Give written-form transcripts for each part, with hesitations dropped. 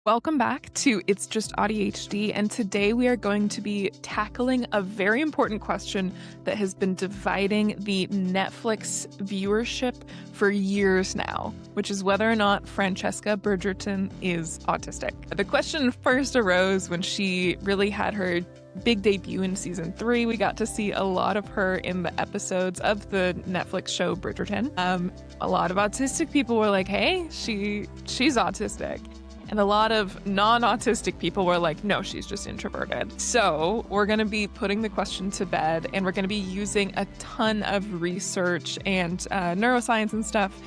Welcome back to It's Just ADHD, and today we are going to be tackling a very important question that has been dividing the Netflix viewership for years now, which is whether or not Francesca Bridgerton is autistic. The question first arose when she really had her big debut in season 3. We got to see a lot of her in the episodes of the Netflix show Bridgerton. A lot of autistic people were like, hey, she's autistic. And a lot of non-autistic people were like, no, she's just introverted. So we're going to be putting the question to bed, and we're going to be using a ton of research and neuroscience and stuff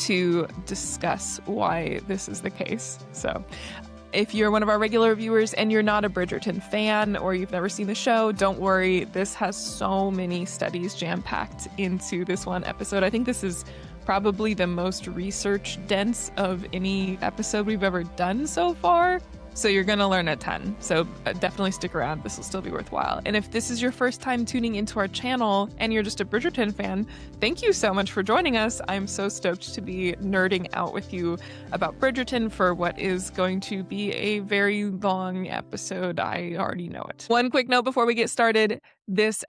to discuss why this is the case. So if you're one of our regular viewers and you're not a Bridgerton fan or you've never seen the show, don't worry. This has so many studies jam-packed into this one episode. I think this is probably the most research dense of any episode we've ever done so far. So you're going to learn a ton. So definitely stick around. This will still be worthwhile. And if this is your first time tuning into our channel and you're just a Bridgerton fan, thank you so much for joining us. I'm so stoked to be nerding out with you about Bridgerton for what is going to be a very long episode. I already know it. One quick note before we get started. This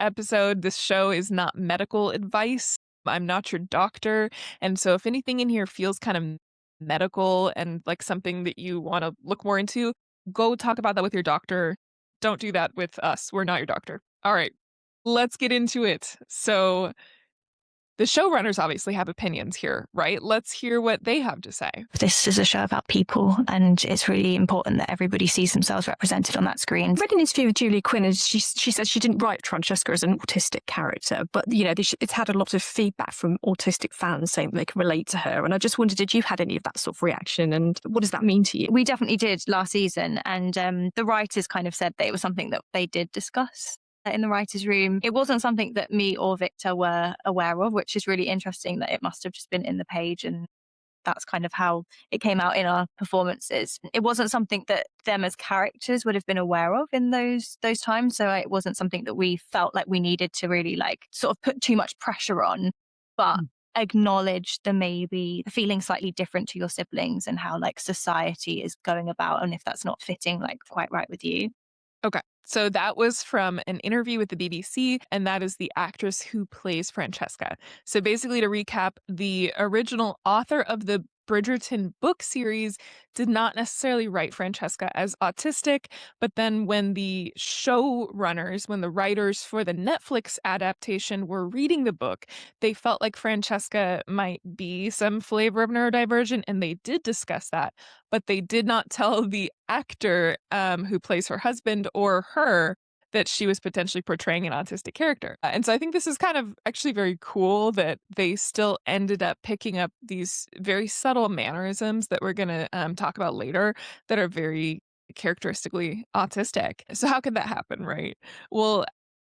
show is not medical advice. I'm not your doctor. And so if anything in here feels kind of medical and like something that you want to look more into, go talk about that with your doctor. Don't do that with us. We're not your doctor. All right, let's get into it. So the showrunners obviously have opinions here, right? Let's hear what they have to say. This is a show about people, and it's really important that everybody sees themselves represented on that screen. I read an interview with Julie Quinn, and she said she didn't write Francesca as an autistic character, but it's had a lot of feedback from autistic fans saying they can relate to her. And I just wondered, did you had any of that sort of reaction, and what does that mean to you? We definitely did last season, and the writers kind of said that it was something that they did discuss in the writers' room. It wasn't something that me or Victor were aware of, which is really interesting that it must have just been in the page, and that's kind of how it came out in our performances. It wasn't something that them as characters would have been aware of in those times, so it wasn't something that we felt like we needed to really like sort of put too much pressure on, but acknowledge the maybe feeling slightly different to your siblings and how like society is going about, and if that's not fitting like quite right with you. Okay, so that was from an interview with the BBC, and that is the actress who plays Francesca. So basically, to recap, the original author of the Bridgerton book series did not necessarily write Francesca as autistic, but then when the showrunners, when the writers for the Netflix adaptation were reading the book, they felt like Francesca might be some flavor of neurodivergent, and they did discuss that, but they did not tell the actor who plays her husband or her that she was potentially portraying an autistic character. And so I think this is kind of actually very cool that they still ended up picking up these very subtle mannerisms that we're going to talk about later that are very characteristically autistic. So how could that happen, right? Well,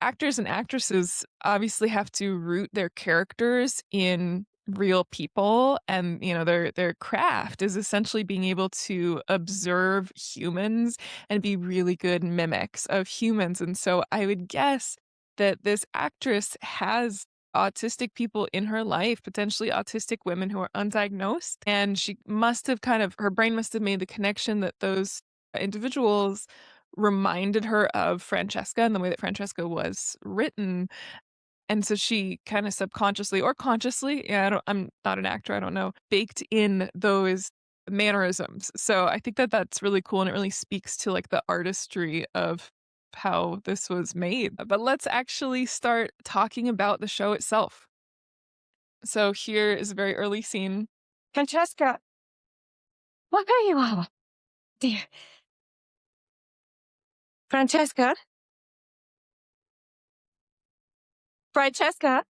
actors and actresses obviously have to root their characters in real people, and their craft is essentially being able to observe humans and be really good mimics of humans. And so I would guess that this actress has autistic people in her life, potentially autistic women who are undiagnosed, and she must have her brain must have made the connection that those individuals reminded her of Francesca and the way that Francesca was written. And so she kind of subconsciously or consciously, I'm not an actor, I don't know, baked in those mannerisms. So I think that that's really cool, and it really speaks to like the artistry of how this was made. But let's actually start talking about the show itself. So here is a very early scene. Francesca, well, there you are, dear. Francesca? Francesca?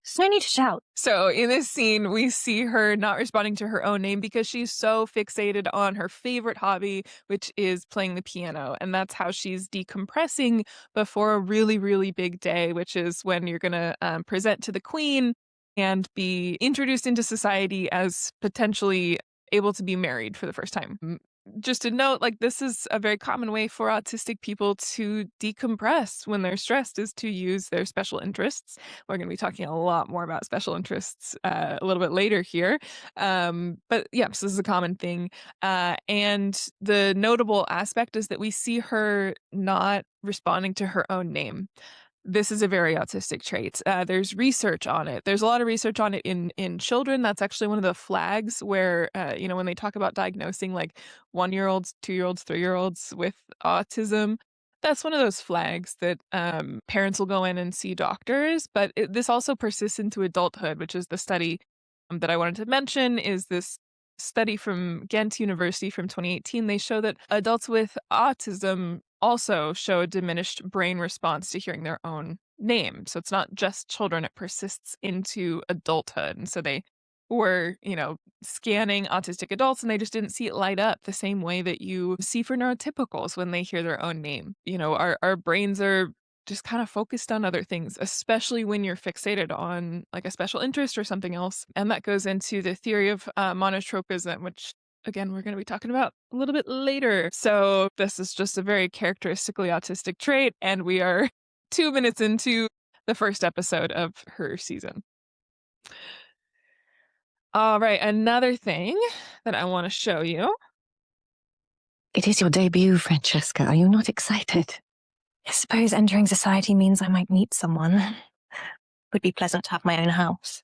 There's no need to shout. So in this scene, we see her not responding to her own name because she's so fixated on her favorite hobby, which is playing the piano. And that's how she's decompressing before a really, really big day, which is when you're going to present to the queen and be introduced into society as potentially able to be married for the first time. just a note, like, this is a very common way for autistic people to decompress when they're stressed is to use their special interests. We're gonna be talking a lot more about special interests, a little bit later here. But yes, this is a common thing. And the notable aspect is that we see her not responding to her own name. This is a very autistic trait. There's research on it. There's a lot of research on it in children. That's actually one of the flags where, when they talk about diagnosing like 1-year-olds, 2-year-olds, 3-year-olds with autism, that's one of those flags that parents will go in and see doctors. But this also persists into adulthood, which is the study that I wanted to mention. Is this study from Ghent University from 2018? They show that adults with autism also show a diminished brain response to hearing their own name. So it's not just children, it persists into adulthood. And so they were, scanning autistic adults and they just didn't see it light up the same way that you see for neurotypicals when they hear their own name. Our brains are just kind of focused on other things, especially when you're fixated on like a special interest or something else. And that goes into the theory of monotropism, which again, we're going to be talking about a little bit later. So, this is just a very characteristically autistic trait, and we are 2 minutes into the first episode of her season. All right, another thing that I want to show you. It is your debut, Francesca. Are you not excited? I suppose entering society means I might meet someone. Would be pleasant to have my own house.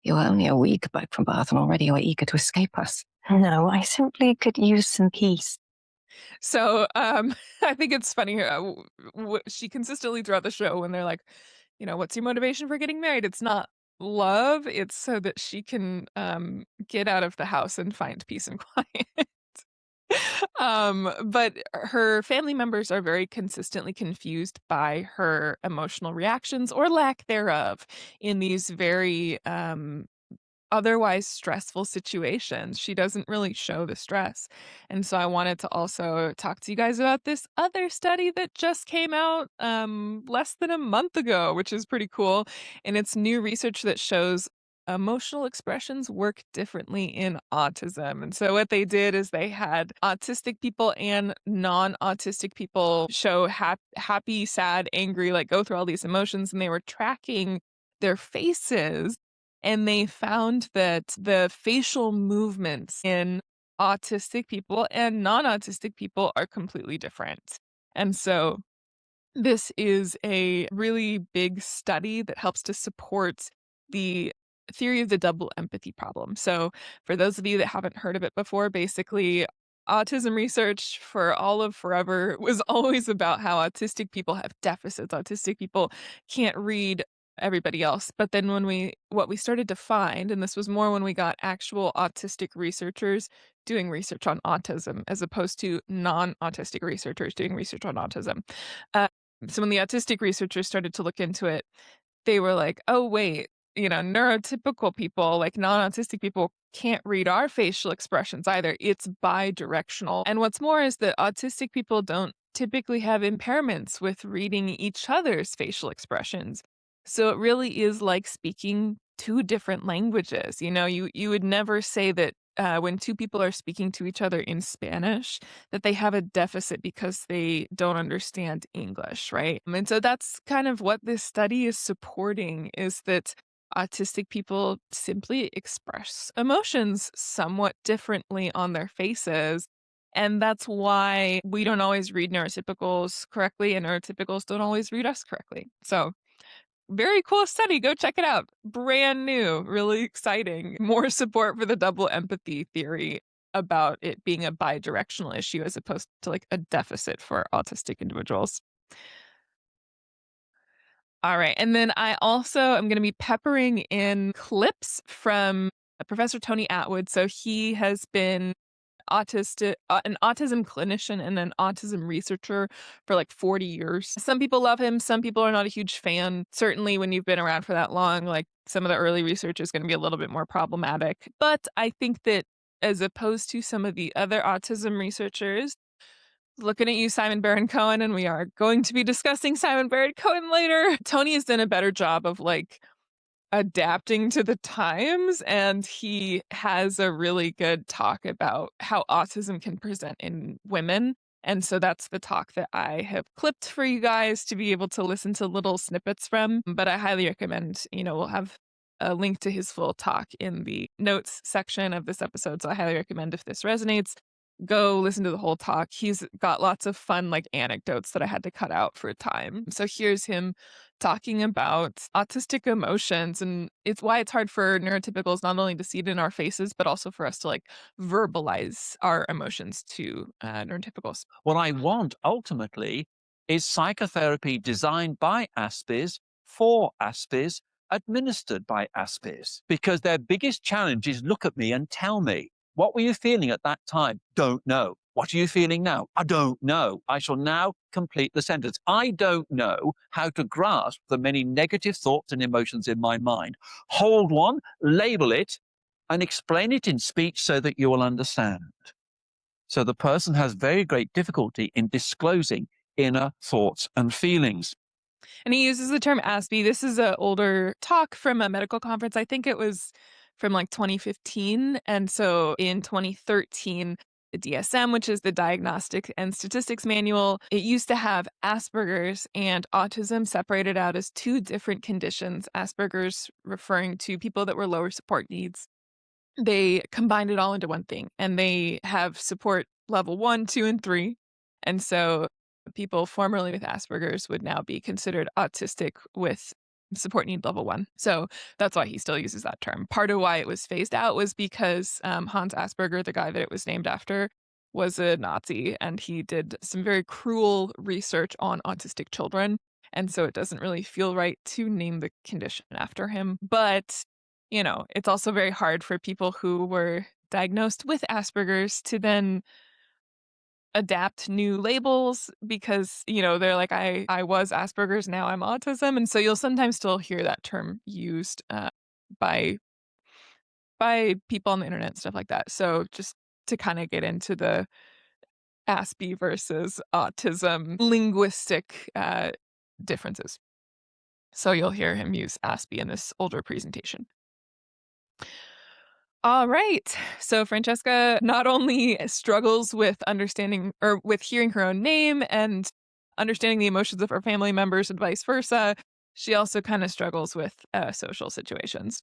You're only a week back from Bath and already you're eager to escape us. No, I simply could use some peace. So, I think it's funny. She consistently throughout the show, when they're like, what's your motivation for getting married? It's not love, it's so that she can get out of the house and find peace and quiet. But her family members are very consistently confused by her emotional reactions or lack thereof in these very otherwise stressful situations. She doesn't really show the stress. And so I wanted to also talk to you guys about this other study that just came out less than a month ago, which is pretty cool. And it's new research that shows emotional expressions work differently in autism. And so what they did is they had autistic people and non-autistic people show happy, sad, angry, like go through all these emotions, and they were tracking their faces, and they found that the facial movements in autistic people and non-autistic people are completely different. And so this is a really big study that helps to support the theory of the double empathy problem. So, for those of you that haven't heard of it before, basically, autism research for all of forever was always about how autistic people have deficits. Autistic people can't read everybody else. But then what we started to find, and this was more when we got actual autistic researchers doing research on autism as opposed to non-autistic researchers doing research on autism. Uh, so when the autistic researchers started to look into it, they were like, "Oh, wait, neurotypical people, like non-autistic people, can't read our facial expressions either. It's bidirectional." And what's more is that autistic people don't typically have impairments with reading each other's facial expressions. So it really is like speaking two different languages. You would never say that when two people are speaking to each other in Spanish, that they have a deficit because they don't understand English, right? And so that's kind of what this study is supporting, is that autistic people simply express emotions somewhat differently on their faces. And that's why we don't always read neurotypicals correctly, and neurotypicals don't always read us correctly. So, very cool study. Go check it out. Brand new, really exciting. More support for the double empathy theory about it being a bidirectional issue as opposed to like a deficit for autistic individuals. All right. And then I also am going to be peppering in clips from Professor Tony Atwood. So he has been an autism clinician and an autism researcher for like 40 years. Some people love him, some people are not a huge fan. Certainly when you've been around for that long, like some of the early research is going to be a little bit more problematic. But I think that as opposed to some of the other autism researchers, looking at you, Simon Baron Cohen, and we are going to be discussing Simon Baron Cohen later, Tony has done a better job of like adapting to the times, and he has a really good talk about how autism can present in women. And so that's the talk that I have clipped for you guys to be able to listen to little snippets from. But I highly recommend, we'll have a link to his full talk in the notes section of this episode. So I highly recommend, if this resonates, go listen to the whole talk. He's got lots of fun, like, anecdotes that I had to cut out for time. So here's him talking about autistic emotions, and it's why it's hard for neurotypicals not only to see it in our faces, but also for us to, like, verbalize our emotions to neurotypicals. What I want ultimately is psychotherapy designed by Aspies for Aspies, administered by Aspies, because their biggest challenge is look at me and tell me, what were you feeling at that time? Don't know. What are you feeling now? I don't know. I shall now complete the sentence. I don't know how to grasp the many negative thoughts and emotions in my mind. Hold one, label it, and explain it in speech so that you will understand. So the person has very great difficulty in disclosing inner thoughts and feelings. And he uses the term Aspie. This is an older talk from a medical conference. I think it was from like 2015. And so in 2013, the DSM, which is the Diagnostic and Statistics Manual, it used to have Asperger's and autism separated out as two different conditions. Asperger's referring to people that were lower support needs. They combined it all into one thing, and they have support level 1, 2, and 3. And so people formerly with Asperger's would now be considered autistic with support need level 1. So that's why he still uses that term. Part of why it was phased out was because Hans Asperger, the guy that it was named after, was a Nazi, and he did some very cruel research on autistic children. And so it doesn't really feel right to name the condition after him. But, it's also very hard for people who were diagnosed with Asperger's to then adapt new labels because, they're like, I was Asperger's, now I'm autism. And so you'll sometimes still hear that term used by people on the internet and stuff like that. So just to kind of get into the Aspie versus autism linguistic differences. So you'll hear him use Aspie in this older presentation. All right. So Francesca not only struggles with understanding or with hearing her own name and understanding the emotions of her family members and vice versa, she also kind of struggles with social situations.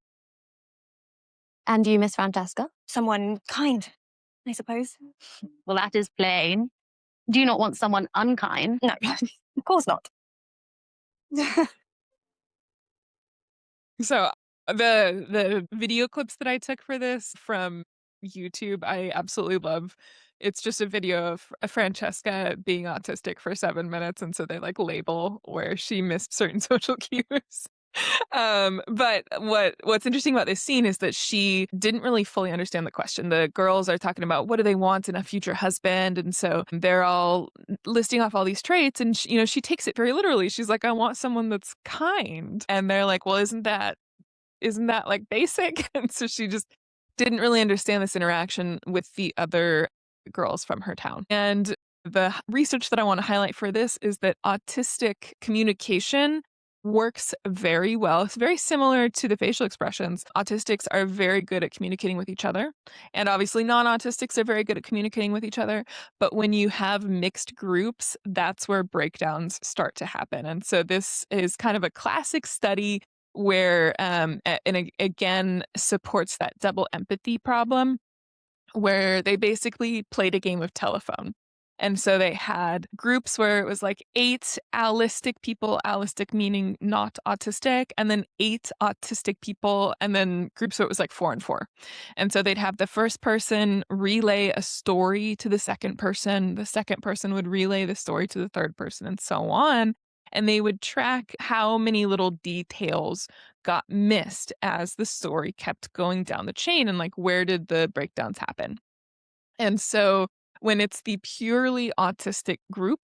And you, Miss Francesca? Someone kind, I suppose. Well, that is plain. Do you not want someone unkind? No, of course not. So the video clips that I took for this from YouTube, I absolutely love. It's just a video of Francesca being autistic for 7 minutes, and so they like label where she missed certain social cues. But what's interesting about this scene is that she didn't really fully understand the question. The girls are talking about what do they want in a future husband, and so they're all listing off all these traits, and she takes it very literally. She's like, I want someone that's kind, and they're like, well, isn't that like basic? And so she just didn't really understand this interaction with the other girls from her town. And the research that I want to highlight for this is that autistic communication works very well. It's very similar to the facial expressions. Autistics are very good at communicating with each other. And obviously non-autistics are very good at communicating with each other. But when you have mixed groups, that's where breakdowns start to happen. And so this is kind of a classic study where, again, supports that double empathy problem, where they basically played a game of telephone. And so they had groups where it was like 8 allistic people, allistic meaning not autistic, and then 8 autistic people, and then groups where it was like 4 and 4. And so they'd have the first person relay a story to the second person would relay the story to the third person, and so on. And they would track how many little details got missed as the story kept going down the chain, and like where did the breakdowns happen. And so when it's the purely autistic group,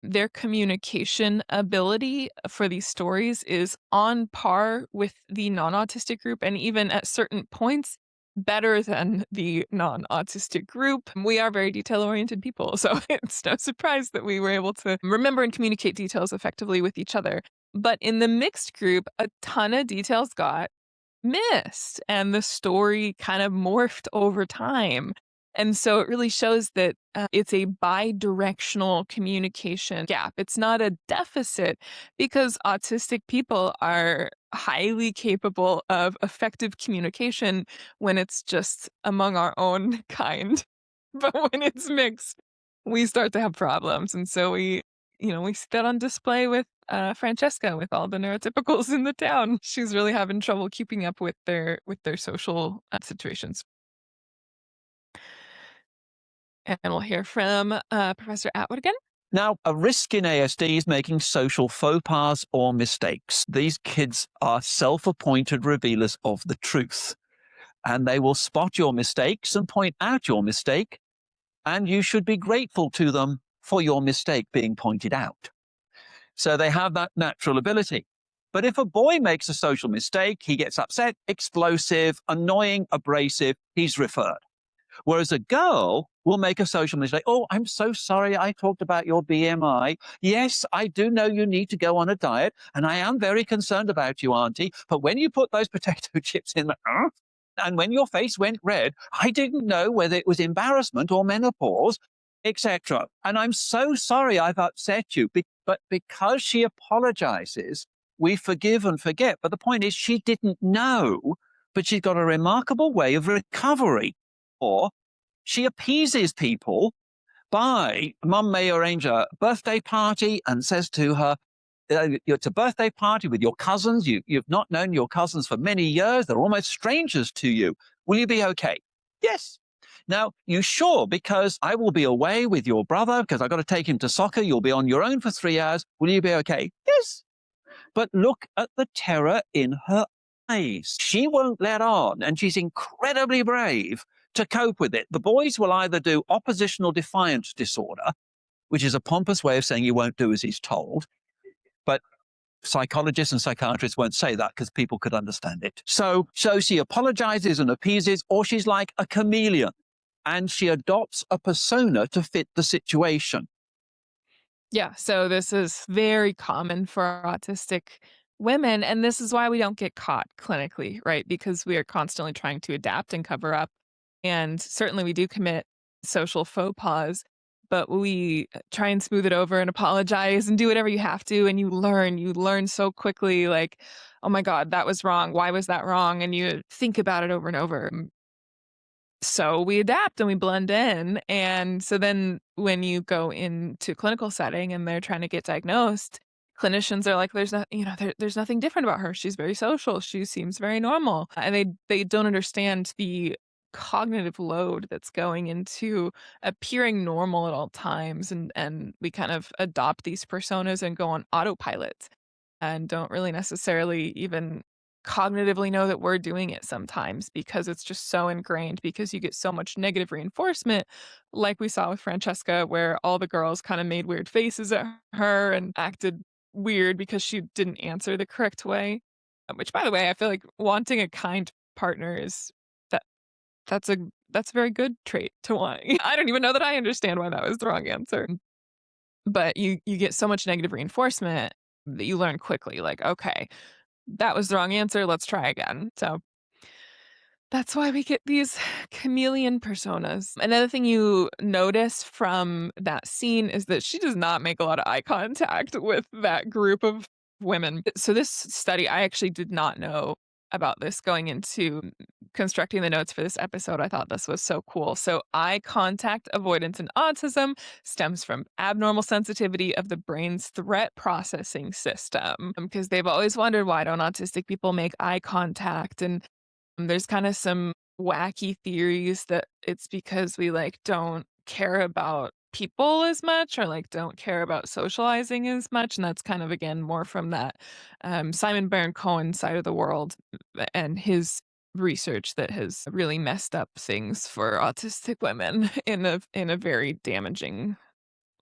their communication ability for these stories is on par with the non-autistic group, and even at certain points better than the non-autistic group. We are very detail-oriented people, so it's no surprise that we were able to remember and communicate details effectively with each other. But in the mixed group, a ton of details got missed and the story kind of morphed over time. And so it really shows that it's a bi-directional communication gap. It's not a deficit because autistic people are highly capable of effective communication when it's just among our own kind. But when it's mixed, we start to have problems. And so we see that on display with Francesca, with all the neurotypicals in the town. She's really having trouble keeping up with their social situations. And we'll hear from Professor Atwood again. Now, a risk in ASD is making social faux pas or mistakes. These kids are self-appointed revealers of the truth, and they will spot your mistakes and point out your mistake, and you should be grateful to them for your mistake being pointed out. So they have that natural ability. But if a boy makes a social mistake, he gets upset, explosive, annoying, abrasive, he's referred. Whereas a girl will make a social mistake. Oh, I'm so sorry I talked about your BMI. Yes, I do know you need to go on a diet, and I am very concerned about you, Auntie. But when you put those potato chips in, and when your face went red, I didn't know whether it was embarrassment or menopause, etc. And I'm so sorry I've upset you. But because she apologizes, we forgive and forget. But the point is, she didn't know, but she's got a remarkable way of recovery. Or she appeases people by, Mum may arrange a birthday party and says to her, it's a birthday party with your cousins. You've not known your cousins for many years. They're almost strangers to you. Will you be okay? Yes. Now, you sure? Because I will be away with your brother because I've got to take him to soccer. You'll be on your own for 3 hours. Will you be okay? Yes. But look at the terror in her eyes. She won't let on, and she's incredibly brave to cope with it. The boys will either do oppositional defiant disorder, which is a pompous way of saying you won't do as he's told. But psychologists and psychiatrists won't say that because people could understand it. So she apologizes and appeases, or she's like a chameleon and she adopts a persona to fit the situation. Yeah, so this is very common for autistic women, and this is why we don't get caught clinically, right? Because we are constantly trying to adapt and cover up. And certainly we do commit social faux pas, but we try and smooth it over and apologize and do whatever you have to. And you learn so quickly, like, oh my God, that was wrong. Why was that wrong? And you think about it over and over. So we adapt and we blend in. And so then when you go into clinical setting and they're trying to get diagnosed, clinicians are like, there's nothing different about her. She's very social. She seems very normal. And they don't understand the cognitive load that's going into appearing normal at all times. And we kind of adopt these personas and go on autopilot and don't really necessarily even cognitively know that we're doing it sometimes because it's just so ingrained, because you get so much negative reinforcement, like we saw with Francesca, where all the girls kind of made weird faces at her and acted weird because she didn't answer the correct way. Which, by the way, I feel like wanting a kind partner is that that's a very good trait to want. I don't even know that I understand why that was the wrong answer. But you get so much negative reinforcement that you learn quickly, like, okay, that was the wrong answer. Let's try again. So that's why we get these chameleon personas. Another thing you notice from that scene is that she does not make a lot of eye contact with that group of women. So this study, I actually did not know about this going into constructing the notes for this episode. I thought this was so cool. So eye contact avoidance in autism stems from abnormal sensitivity of the brain's threat processing system, because they've always wondered, why don't autistic people make eye contact? And there's kind of some wacky theories that it's because we don't care about people as much, or don't care about socializing as much. And that's kind of, again, more from that Simon Baron-Cohen side of the world and his research that has really messed up things for autistic women in a very damaging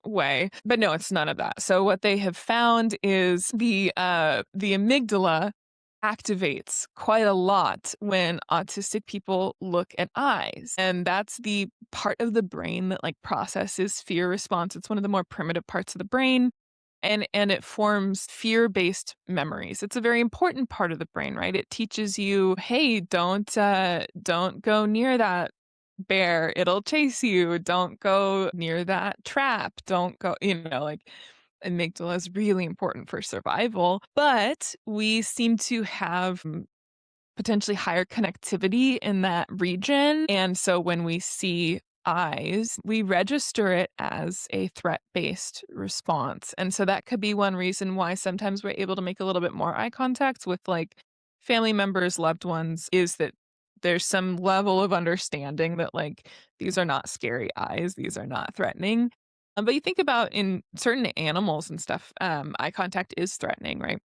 way. But no, it's none of that. So what they have found is the amygdala activates quite a lot when autistic people look at eyes. And that's the part of the brain that processes fear response. It's one of the more primitive parts of the brain. and it forms fear-based memories. It's a very important part of the brain, right? It teaches you, hey, don't go near that bear, it'll chase you. Don't go near that trap. Don't go, like amygdala is really important for survival. But we seem to have potentially higher connectivity in that region. And so when we see eyes, we register it as a threat based response. And so that could be one reason why sometimes we're able to make a little bit more eye contact with like family members, loved ones, is that there's some level of understanding that like these are not scary eyes, these are not threatening. But you think about in certain animals and stuff, eye contact is threatening, right?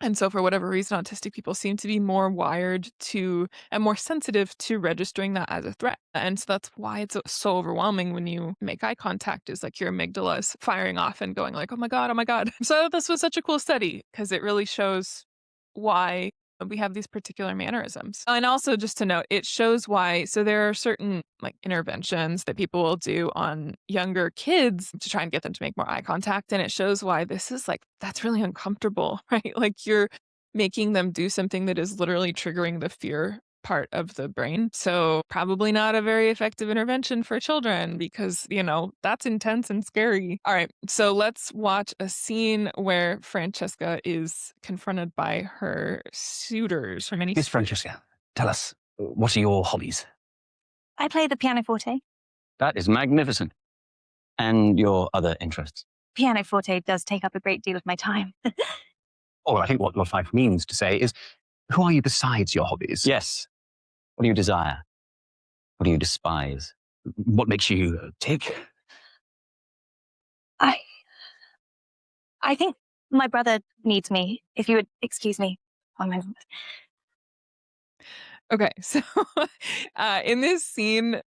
And so for whatever reason, autistic people seem to be more wired to and more sensitive to registering that as a threat. And so that's why it's so overwhelming when you make eye contact is like your amygdala is firing off and going like, oh my God, oh my God. So this was such a cool study because it really shows why we have these particular mannerisms. And also just to note, it shows why. So there are certain like interventions that people will do on younger kids to try and get them to make more eye contact. And it shows why this is like, that's really uncomfortable, right? Like you're making them do something that is literally triggering the fear part of the brain. So probably not a very effective intervention for children because, that's intense and scary. All right. So let's watch a scene where Francesca is confronted by her suitors. Her many Miss suitors. Francesca, tell us, what are your hobbies? I play the pianoforte. That is magnificent. And your other interests? Pianoforte does take up a great deal of my time. Oh, I think what Lord Fife means to say is, who are you besides your hobbies? Yes. What do you desire? What do you despise? What makes you tick? I think my brother needs me. If you would excuse me. One moment. Okay, so in this scene,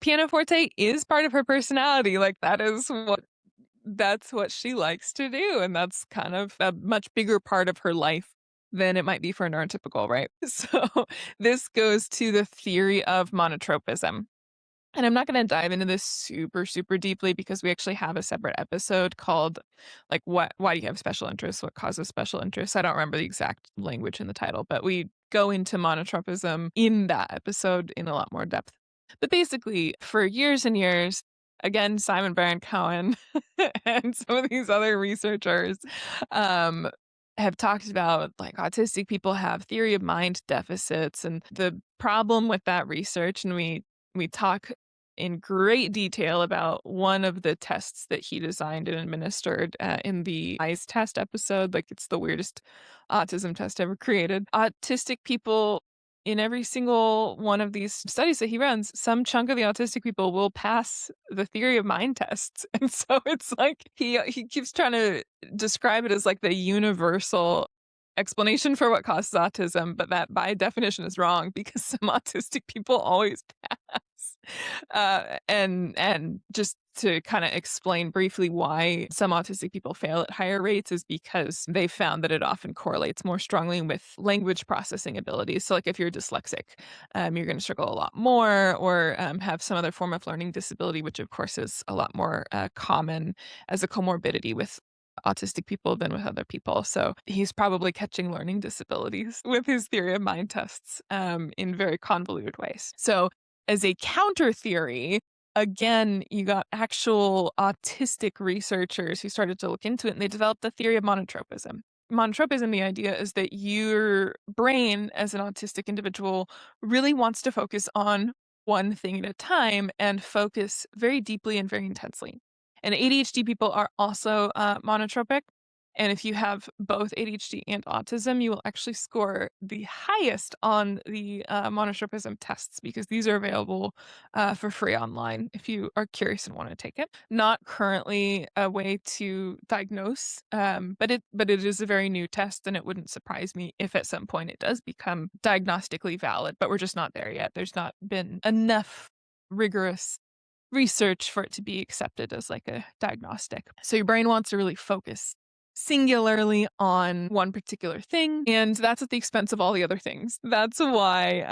pianoforte is part of her personality. Like that's what she likes to do, and that's kind of a much bigger part of her life than it might be for a neurotypical, right? So this goes to the theory of monotropism. And I'm not going to dive into this super, super deeply because we actually have a separate episode called like why do you have special interests? What causes special interests? I don't remember the exact language in the title, but we go into monotropism in that episode in a lot more depth. But basically, for years and years, again, Simon Baron Cohen and some of these other researchers um, have talked about like autistic people have theory of mind deficits and the problem with that research. And we talk in great detail about one of the tests that he designed and administered in the eyes test episode. Like it's the weirdest autism test ever created. Autistic people in every single one of these studies that he runs, some chunk of the autistic people will pass the theory of mind tests. And so it's like he keeps trying to describe it as like the universal explanation for what causes autism, but that by definition is wrong because some autistic people always pass. And just to kind of explain briefly why some autistic people fail at higher rates is because they found that it often correlates more strongly with language processing abilities. So like if you're dyslexic, you're going to struggle a lot more or have some other form of learning disability, which of course is a lot more common as a comorbidity with autistic people than with other people. So he's probably catching learning disabilities with his theory of mind tests in very convoluted ways. So as a counter theory, again, you got actual autistic researchers who started to look into it and they developed the theory of monotropism. Monotropism, the idea is that your brain as an autistic individual really wants to focus on one thing at a time and focus very deeply and very intensely. And ADHD people are also monotropic. And if you have both ADHD and autism, you will actually score the highest on the monotropism tests because these are available for free online if you are curious and want to take it. Not currently a way to diagnose, but it is a very new test, and it wouldn't surprise me if at some point it does become diagnostically valid. But we're just not there yet. There's not been enough rigorous research for it to be accepted as like a diagnostic. So your brain wants to really focus singularly on one particular thing, and that's at the expense of all the other things. That's why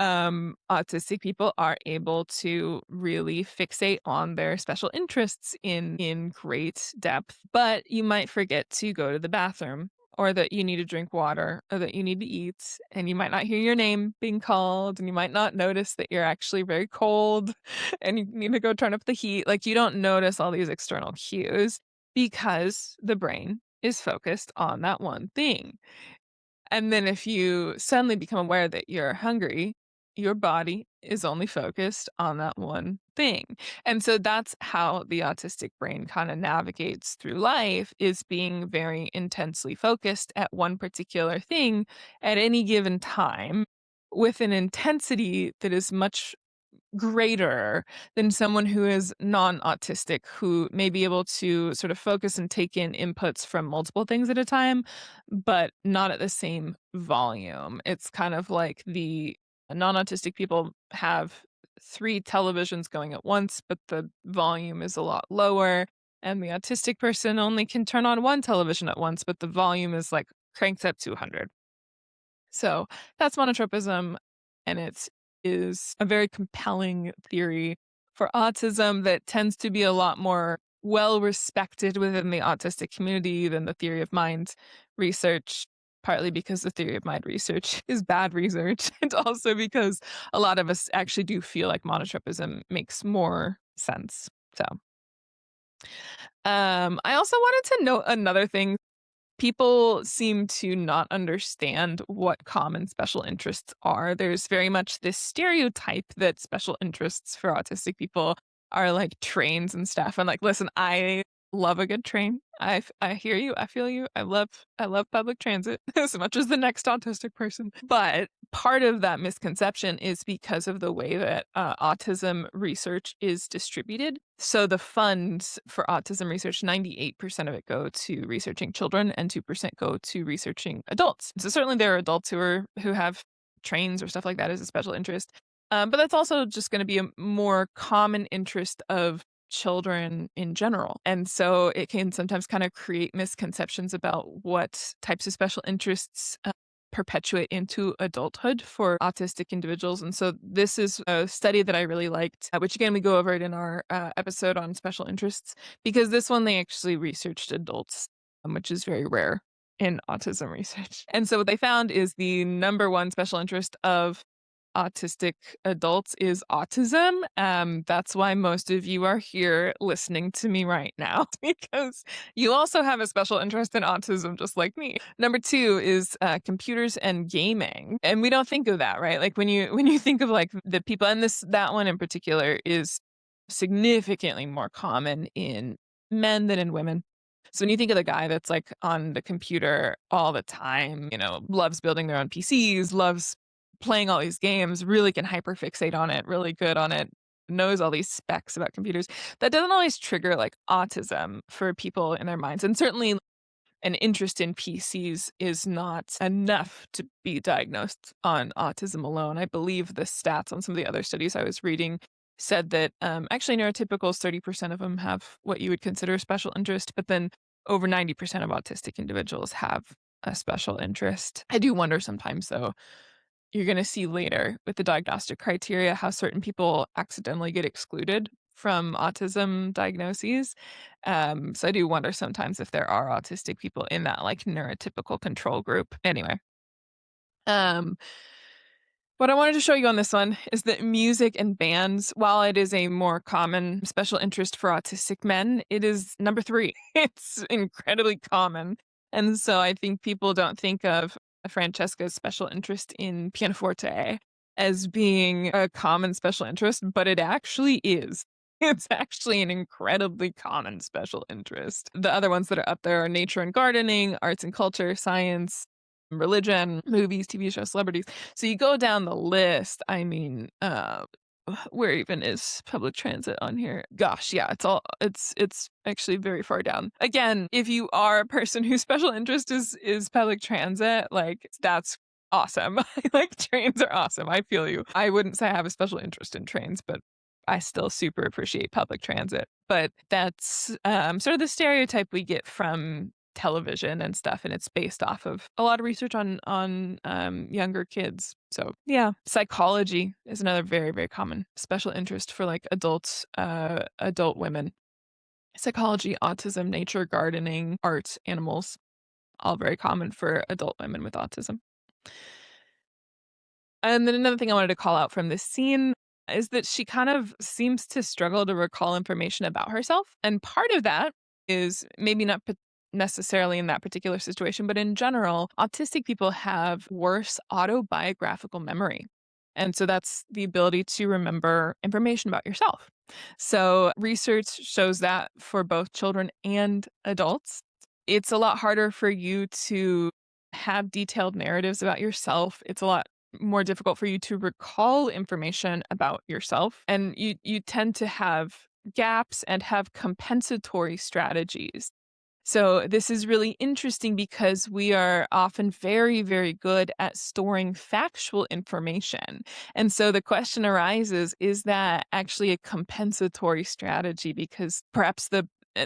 autistic people are able to really fixate on their special interests in great depth, but you might forget to go to the bathroom, or that you need to drink water, or that you need to eat, and you might not hear your name being called, and you might not notice that you're actually very cold and you need to go turn up the heat. Like, you don't notice all these external cues because the brain is focused on that one thing. And then if you suddenly become aware that you're hungry, your body is only focused on that one thing. And so that's how the autistic brain kind of navigates through life, is being very intensely focused at one particular thing at any given time, with an intensity that is much greater than someone who is non-autistic, who may be able to sort of focus and take in inputs from multiple things at a time, but not at the same volume. It's kind of like the non-autistic people have 3 televisions going at once, but the volume is a lot lower. And the autistic person only can turn on 1 television at once, but the volume is like cranked up to 100. So that's monotropism, and it is a very compelling theory for autism that tends to be a lot more well respected within the autistic community than the theory of mind research, partly because the theory of mind research is bad research, and also because a lot of us actually do feel like monotropism makes more sense. So, I also wanted to note another thing. People seem to not understand what common special interests are. There's very much this stereotype that special interests for autistic people are like trains and stuff. And like, listen, I love a good train. I hear you. I feel you. I love public transit as much as the next autistic person. But part of that misconception is because of the way that autism research is distributed. So the funds for autism research, 98% of it go to researching children and 2% go to researching adults. So certainly there are adults who have trains or stuff like that as a special interest. But that's also just going to be a more common interest of children in general. And so it can sometimes kind of create misconceptions about what types of special interests perpetuate into adulthood for autistic individuals. And so this is a study that I really liked, which again, we go over it in our episode on special interests, because this one they actually researched adults, which is very rare in autism research. And so what they found is the number one special interest of autistic adults is autism. That's why most of you are here listening to me right now, because you also have a special interest in autism, just like me. Number 2 is computers and gaming, and we don't think of that, right? Like when you think of like the people, and that one in particular is significantly more common in men than in women. So when you think of the guy that's like on the computer all the time, loves building their own PCs, loves playing all these games, really can hyperfixate on it, really good on it, knows all these specs about computers, that doesn't always trigger like autism for people in their minds. And certainly an interest in PCs is not enough to be diagnosed on autism alone. I believe the stats on some of the other studies I was reading said that actually neurotypicals, 30% of them have what you would consider special interest, but then over 90% of autistic individuals have a special interest. I do wonder sometimes, though, you're going to see later with the diagnostic criteria how certain people accidentally get excluded from autism diagnoses. So I do wonder sometimes if there are autistic people in that like neurotypical control group. Anyway, what I wanted to show you on this one is that music and bands, while it is a more common special interest for autistic men, it is number 3. It's incredibly common. And so I think people don't think of Francesca's special interest in pianoforte as being a common special interest, but it actually is. It's actually an incredibly common special interest. The other ones that are up there are nature and gardening, arts and culture, science, religion, movies, TV shows, celebrities. So you go down the list. I mean, where even is public transit on here? Gosh, yeah, it's actually very far down. Again, if you are a person whose special interest is public transit, like that's awesome. Like trains are awesome. I feel you. I wouldn't say I have a special interest in trains, but I still super appreciate public transit. But that's sort of the stereotype we get from television and stuff, and it's based off of a lot of research on younger kids. So yeah, psychology is another very, very common special interest for like adult women. Psychology, autism, nature, gardening, art, animals, all very common for adult women with autism. And then another thing I wanted to call out from this scene is that she kind of seems to struggle to recall information about herself. And part of that is maybe not necessarily in that particular situation, but in general, autistic people have worse autobiographical memory. And so that's the ability to remember information about yourself. So research shows that for both children and adults, it's a lot harder for you to have detailed narratives about yourself. It's a lot more difficult for you to recall information about yourself, and you tend to have gaps and have compensatory strategies. So this is really interesting because we are often very, very good at storing factual information. And so the question arises, is that actually a compensatory strategy? Because perhaps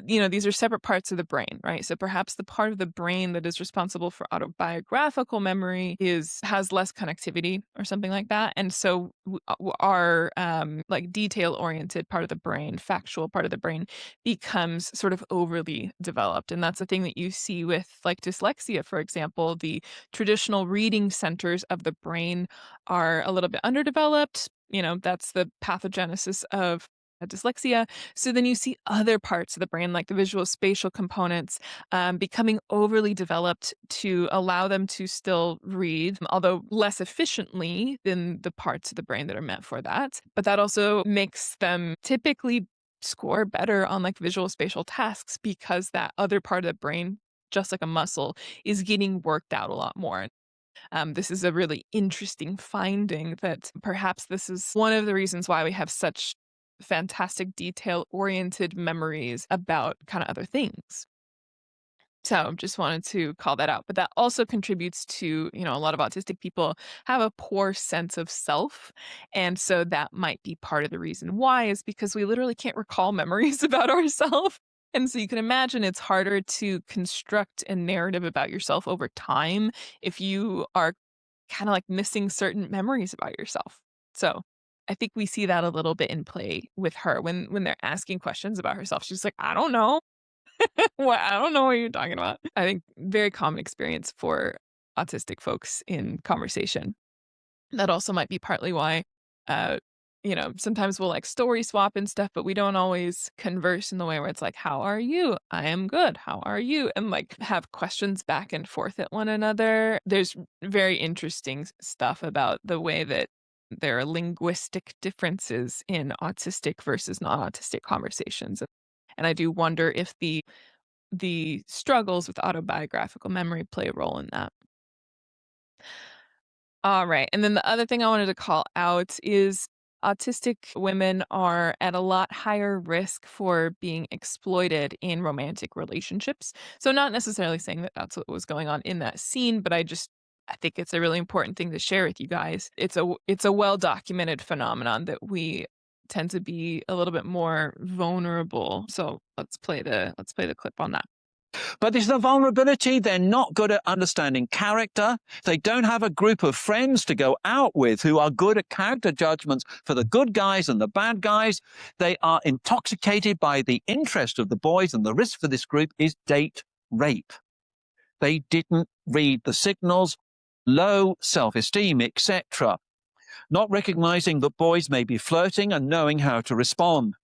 these are separate parts of the brain, right? So perhaps the part of the brain that is responsible for autobiographical memory has less connectivity or something like that. And so our like detail-oriented part of the brain, factual part of the brain, becomes sort of overly developed. And that's the thing that you see with like dyslexia, for example. The traditional reading centers of the brain are a little bit underdeveloped. That's the pathogenesis of dyslexia. So then you see other parts of the brain, like the visual spatial components, becoming overly developed to allow them to still read, although less efficiently than the parts of the brain that are meant for that. But that also makes them typically score better on like visual spatial tasks because that other part of the brain, just like a muscle, is getting worked out a lot more. This is a really interesting finding that perhaps this is one of the reasons why we have such fantastic detail-oriented memories about kind of other things. So just wanted to call that out. But that also contributes to, a lot of autistic people have a poor sense of self. And so that might be part of the reason why, is because we literally can't recall memories about ourselves. And so you can imagine it's harder to construct a narrative about yourself over time if you are kind of like missing certain memories about yourself. So I think we see that a little bit in play with her when they're asking questions about herself. She's like, I don't know. What? I don't know what you're talking about. I think very common experience for autistic folks in conversation. That also might be partly why, uh, sometimes we'll like story swap and stuff, but we don't always converse in the way where it's like, how are you? I am good. How are you? And like have questions back and forth at one another. There's very interesting stuff about the way that there are linguistic differences in autistic versus non-autistic conversations. And I do wonder if the struggles with autobiographical memory play a role in that. All right. And then the other thing I wanted to call out is autistic women are at a lot higher risk for being exploited in romantic relationships. So not necessarily saying that that's what was going on in that scene, but I think it's a really important thing to share with you guys. It's a well-documented phenomenon that we tend to be a little bit more vulnerable. So let's play the clip on that. But it's the vulnerability. They're not good at understanding character. They don't have a group of friends to go out with who are good at character judgments for the good guys and the bad guys. They are intoxicated by the interest of the boys, and the risk for this group is date rape. They didn't read the signals, low self-esteem, etc. Not recognizing that boys may be flirting and knowing how to respond.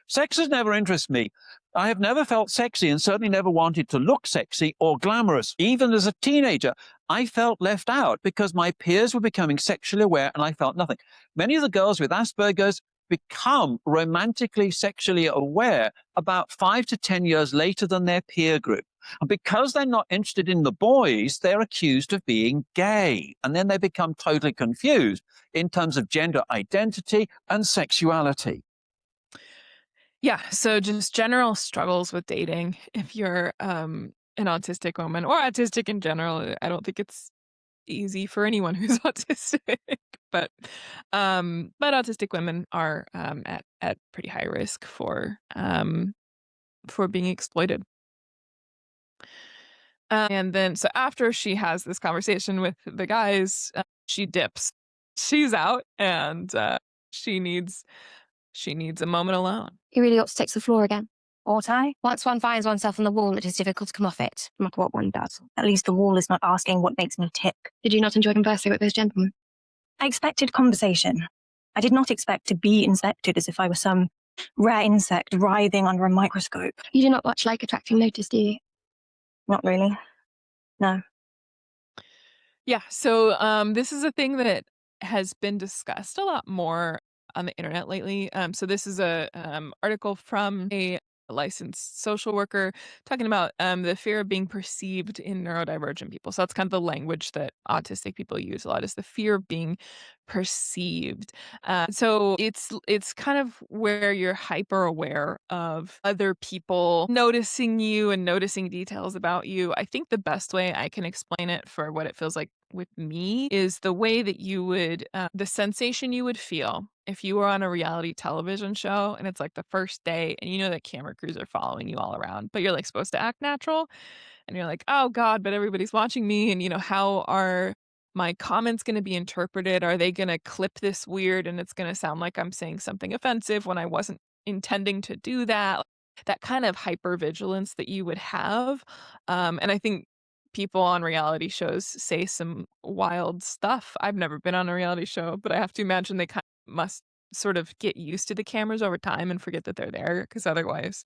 Sex has never interested me. I have never felt sexy and certainly never wanted to look sexy or glamorous. Even as a teenager, I felt left out because my peers were becoming sexually aware and I felt nothing. Many of the girls with Asperger's become romantically sexually aware about 5 to 10 years later than their peer group. And because they're not interested in the boys, they're accused of being gay. And then they become totally confused in terms of gender identity and sexuality. Yeah, so just general struggles with dating. If you're an autistic woman or autistic in general, I don't think it's easy for anyone who's autistic. But autistic women are at pretty high risk for being exploited. And then, so after she has this conversation with the guys, she dips. She's out, and she needs a moment alone. You really ought to take to the floor again. Ought I? Once one finds oneself on the wall, it is difficult to come off it, no matter what one does. At least the wall is not asking what makes me tick. Did you not enjoy conversing with those gentlemen? I expected conversation. I did not expect to be inspected as if I were some rare insect writhing under a microscope. You do not much like attracting notice, do you? Not really. No. Yeah, so this is a thing that has been discussed a lot more on the internet lately. So this is a article from a licensed social worker talking about the fear of being perceived in neurodivergent people. So that's kind of the language that autistic people use a lot, is the fear of being perceived. So it's kind of where you're hyper aware of other people noticing you and noticing details about you. I think the best way I can explain it for what it feels like with me is the way that you would, the sensation you would feel if you were on a reality television show and it's like the first day and you know that camera crews are following you all around, but you're like supposed to act natural and you're like, oh God, but everybody's watching me. And, how are my comments going to be interpreted? Are they going to clip this weird and it's going to sound like I'm saying something offensive when I wasn't intending to do that? That kind of hypervigilance that you would have. And I think people on reality shows say some wild stuff. I've never been on a reality show, but I have to imagine they kind of must sort of get used to the cameras over time and forget that they're there, because otherwise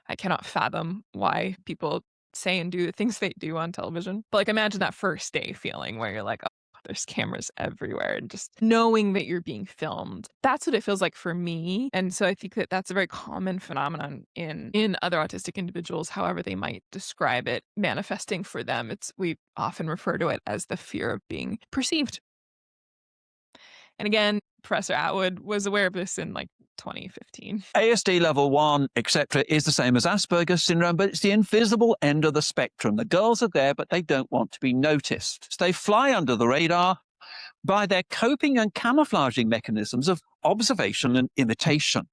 I cannot fathom why people say and do the things they do on television. But like, imagine that first day feeling where you're like, oh, there's cameras everywhere, and just knowing that you're being filmed. That's what it feels like for me. And so I think that that's a very common phenomenon in other autistic individuals, however they might describe it manifesting for them. We often refer to it as the fear of being perceived. And again, Professor Atwood was aware of this in like 2015. ASD level 1, etc., is the same as Asperger's syndrome, but it's the invisible end of the spectrum. The girls are there, but they don't want to be noticed. So they fly under the radar by their coping and camouflaging mechanisms of observation and imitation.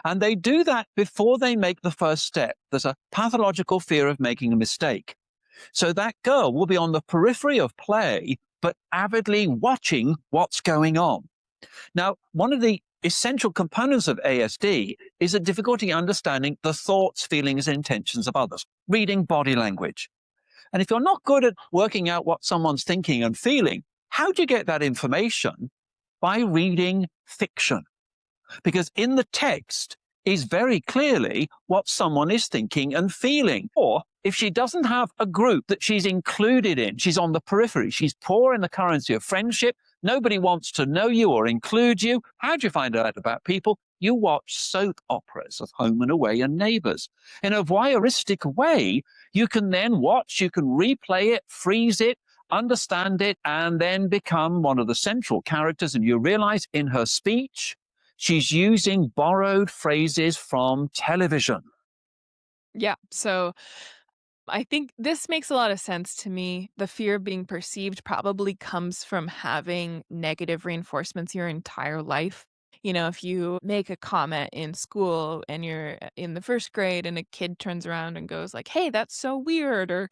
And they do that before they make the first step. There's a pathological fear of making a mistake. So that girl will be on the periphery of play, but avidly watching what's going on. Now, one of the essential components of ASD is a difficulty understanding the thoughts, feelings, and intentions of others, reading body language. And if you're not good at working out what someone's thinking and feeling, how do you get that information? By reading fiction. Because in the text is very clearly what someone is thinking and feeling. Or if she doesn't have a group that she's included in, she's on the periphery, she's poor in the currency of friendship, nobody wants to know you or include you. How do you find out about people? You watch soap operas of Home and Away and Neighbours. In a voyeuristic way, you can then watch, you can replay it, freeze it, understand it, and then become one of the central characters. And you realize in her speech, she's using borrowed phrases from television. Yeah. So I think this makes a lot of sense to me. The fear of being perceived probably comes from having negative reinforcements your entire life. If you make a comment in school and you're in the first grade and a kid turns around and goes like, hey, that's so weird, or,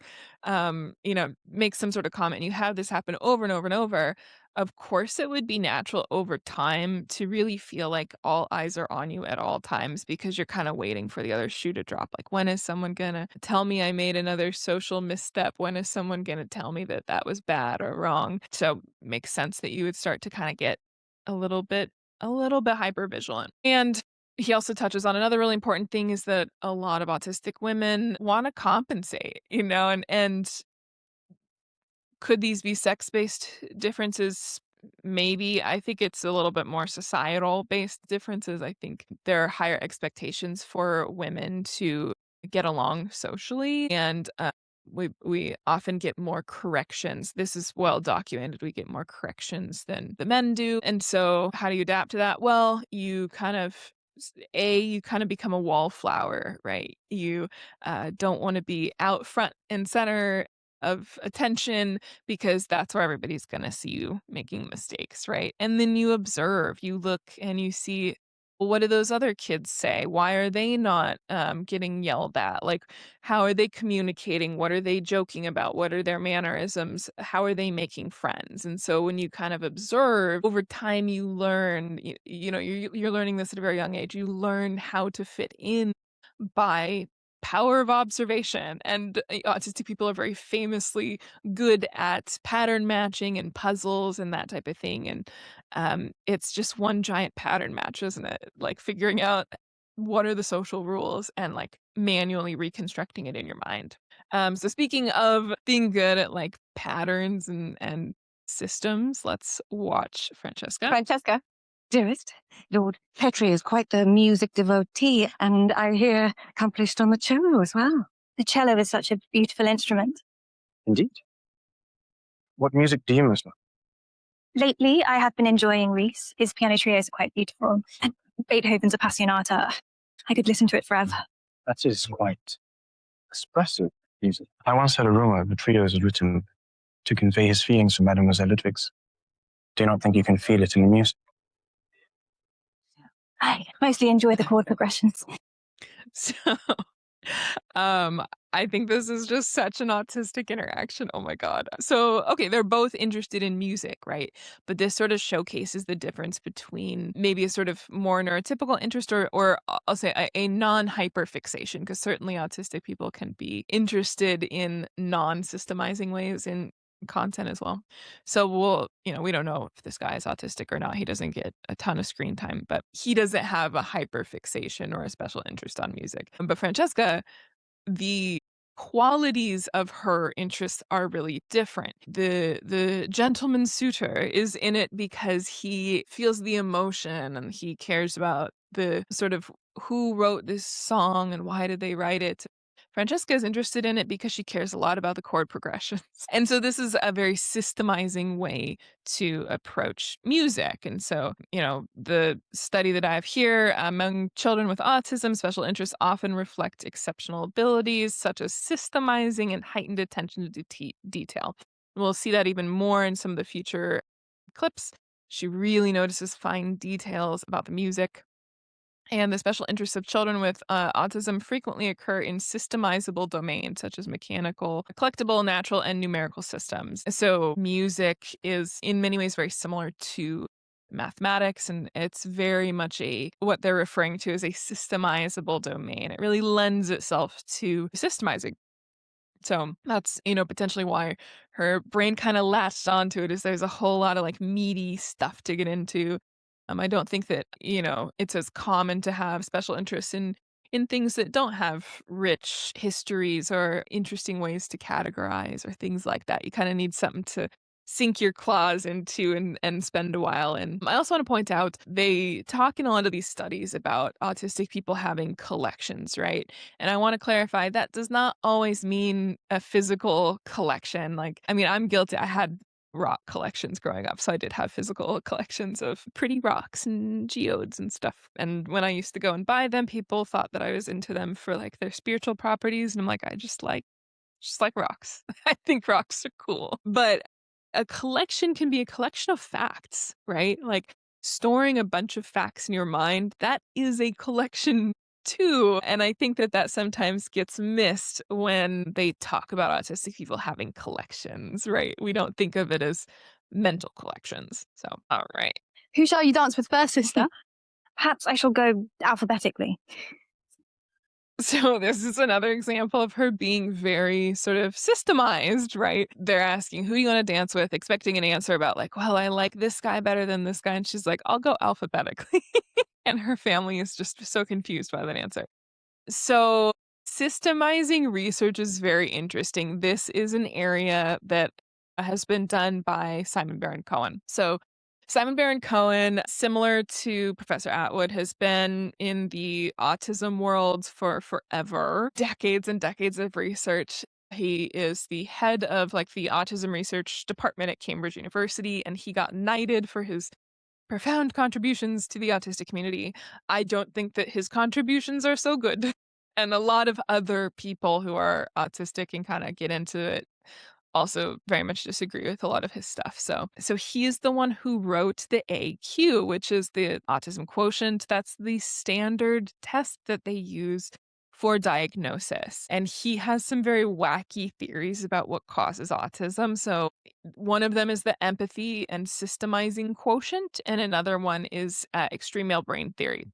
makes some sort of comment, and you have this happen over and over and over, of course it would be natural over time to really feel like all eyes are on you at all times, because you're kind of waiting for the other shoe to drop. Like, when is someone going to tell me I made another social misstep? When is someone going to tell me that that was bad or wrong? So it makes sense that you would start to kind of get a little bit hyper vigilant. And he also touches on another really important thing, is that a lot of autistic women want to compensate, and could these be sex-based differences? Maybe. I think it's a little bit more societal-based differences. I think there are higher expectations for women to get along socially, and we often get more corrections. This is well documented. We get more corrections than the men do. And so how do you adapt to that? Well, you kind of become a wallflower, right? You don't want to be out front and center of attention, because that's where everybody's going to see you making mistakes, right? And then you observe, you look, and you see what do those other kids say? Why are they not getting yelled at? Like, how are they communicating? What are they joking about? What are their mannerisms? How are they making friends? And so when you kind of observe over time, you learn, you're learning this at a very young age. You learn how to fit in by power of observation. And autistic people are very famously good at pattern matching and puzzles and that type of thing. And it's just one giant pattern match, isn't it? Like figuring out what are the social rules and like manually reconstructing it in your mind. So speaking of being good at like patterns and systems, let's watch Francesca. Francesca, dearest, Lord Petrie is quite the music devotee, and I hear accomplished on the cello as well. The cello is such a beautiful instrument. Indeed. What music do you most love? Lately, I have been enjoying Ries. His piano trios are quite beautiful. And Beethoven's Appassionata. I could listen to it forever. That is quite expressive music. I once heard a rumor the trios was written to convey his feelings for Mademoiselle Ludwig's. Do you not think you can feel it in the music? I mostly enjoy the chord progressions. So, um, I think this is just such an autistic interaction. Oh my God. So, okay, they're both interested in music, right? But this sort of showcases the difference between maybe a sort of more neurotypical interest or I'll say a non-hyper fixation, because certainly autistic people can be interested in non-systemizing ways in content as well. So we don't know if this guy is autistic or not. He doesn't get a ton of screen time, but he doesn't have a hyper fixation or a special interest on music. But Francesca, the qualities of her interests are really different. The gentleman suitor is in it because he feels the emotion and he cares about the sort of who wrote this song and why did they write it. Francesca is interested in it because she cares a lot about the chord progressions. And so this is a very systemizing way to approach music. And so, the study that I have here among children with autism, special interests often reflect exceptional abilities such as systemizing and heightened attention to detail. We'll see that even more in some of the future clips. She really notices fine details about the music. And the special interests of children with autism frequently occur in systemizable domains such as mechanical, collectible, natural, and numerical systems. So music is in many ways very similar to mathematics, and it's very much what they're referring to as a systemizable domain. It really lends itself to systemizing. So that's, potentially why her brain kind of latched onto it, is there's a whole lot of like meaty stuff to get into. I don't think that, it's as common to have special interests in things that don't have rich histories or interesting ways to categorize or things like that. You kind of need something to sink your claws into and spend a while in. I also want to point out they talk in a lot of these studies about autistic people having collections, right? And I want to clarify that does not always mean a physical collection. Like, I mean, I'm guilty. I had rock collections growing up, so I did have physical collections of pretty rocks and geodes and stuff. And when I used to go and buy them, people thought that I was into them for like their spiritual properties, and I'm like, I just like rocks. I think rocks are cool. But a collection can be a collection of facts, right? Like storing a bunch of facts in your mind, that is a collection too. And I think that sometimes gets missed when they talk about autistic people having collections, right? We don't think of it as mental collections. So, all right. Who shall you dance with first, sister? Perhaps I shall go alphabetically. So this is another example of her being very sort of systemized, right? They're asking, who do you want to dance with? Expecting an answer about like, well, I like this guy better than this guy. And she's like, I'll go alphabetically. And her family is just so confused by that answer. So systemizing research is very interesting. This is an area that has been done by Simon Baron-Cohen. So Simon Baron-Cohen, similar to Professor Atwood, has been in the autism world for forever, decades and decades of research. He is the head of like the autism research department at Cambridge University, and he got knighted for his profound contributions to the autistic community. I don't think that his contributions are so good. And a lot of other people who are autistic and kind of get into it also very much disagree with a lot of his stuff. So he's the one who wrote the AQ, which is the autism quotient. That's the standard test that they use for diagnosis. And he has some very wacky theories about what causes autism. So one of them is the empathy and systemizing quotient, and another one is extreme male brain theory.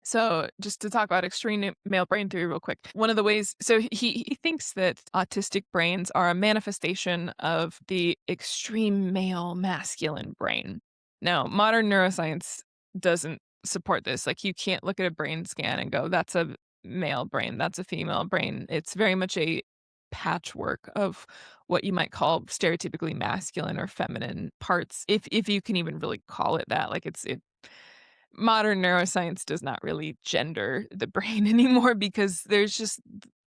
So just to talk about extreme male brain theory real quick, one of the ways, so he thinks that autistic brains are a manifestation of the extreme male masculine brain. Now, modern neuroscience doesn't support this. Like, you can't look at a brain scan and go, that's a male brain, that's a female brain. It's very much a patchwork of what you might call stereotypically masculine or feminine parts, if you can even really call it that. Like, modern neuroscience does not really gender the brain anymore because there's just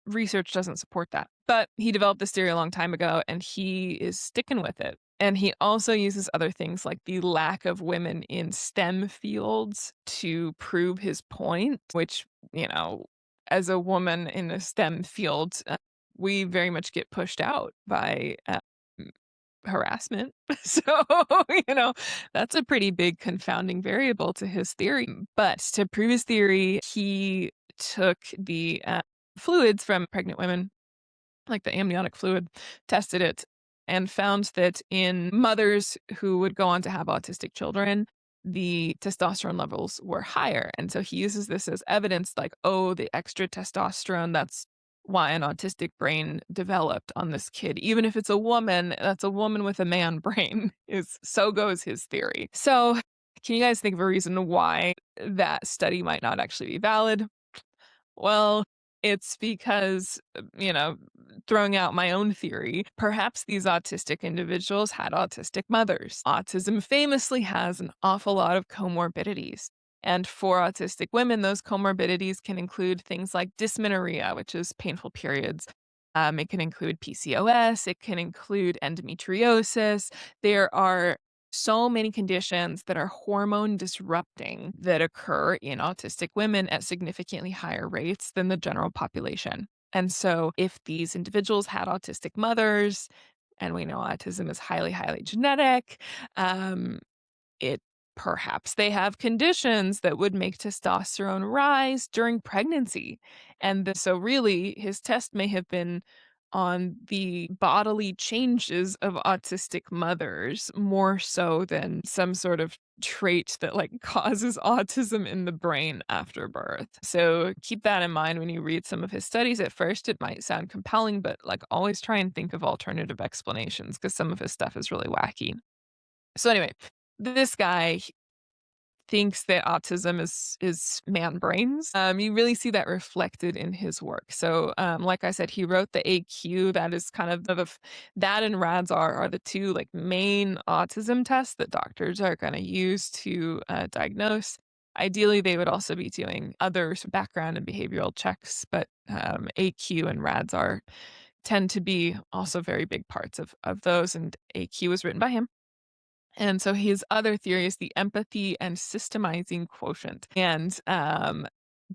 research doesn't support that. But he developed this theory a long time ago and he is sticking with it. And he also uses other things like the lack of women in STEM fields to prove his point, which, as a woman in a STEM field, we very much get pushed out by harassment. So, that's a pretty big confounding variable to his theory. But to prove his theory, he took the fluids from pregnant women, like the amniotic fluid, tested it, and found that in mothers who would go on to have autistic children, the testosterone levels were higher. And so he uses this as evidence like, oh, the extra testosterone, that's why an autistic brain developed on this kid. Even if it's a woman, that's a woman with a man brain. So goes his theory. So can you guys think of a reason why that study might not actually be valid? Well, it's because, throwing out my own theory, perhaps these autistic individuals had autistic mothers. Autism famously has an awful lot of comorbidities. And for autistic women, those comorbidities can include things like dysmenorrhea, which is painful periods. It can include PCOS. It can include endometriosis. There are so many conditions that are hormone disrupting that occur in autistic women at significantly higher rates than the general population. And so if these individuals had autistic mothers, and we know autism is highly, highly genetic, it perhaps they have conditions that would make testosterone rise during pregnancy. And so really his test may have been on the bodily changes of autistic mothers more so than some sort of trait that like causes autism in the brain after birth. So keep that in mind when you read some of his studies. At first it might sound compelling, but like always try and think of alternative explanations because some of his stuff is really wacky. So anyway, this guy thinks that autism is man brains. You really see that reflected in his work. So, like I said, he wrote the AQ. That is kind of that and RADS are the two like main autism tests that doctors are going to use to diagnose. Ideally, they would also be doing other background and behavioral checks, but AQ and RADS tend to be also very big parts of those. And AQ was written by him. And so his other theory is the empathy and systemizing quotient. And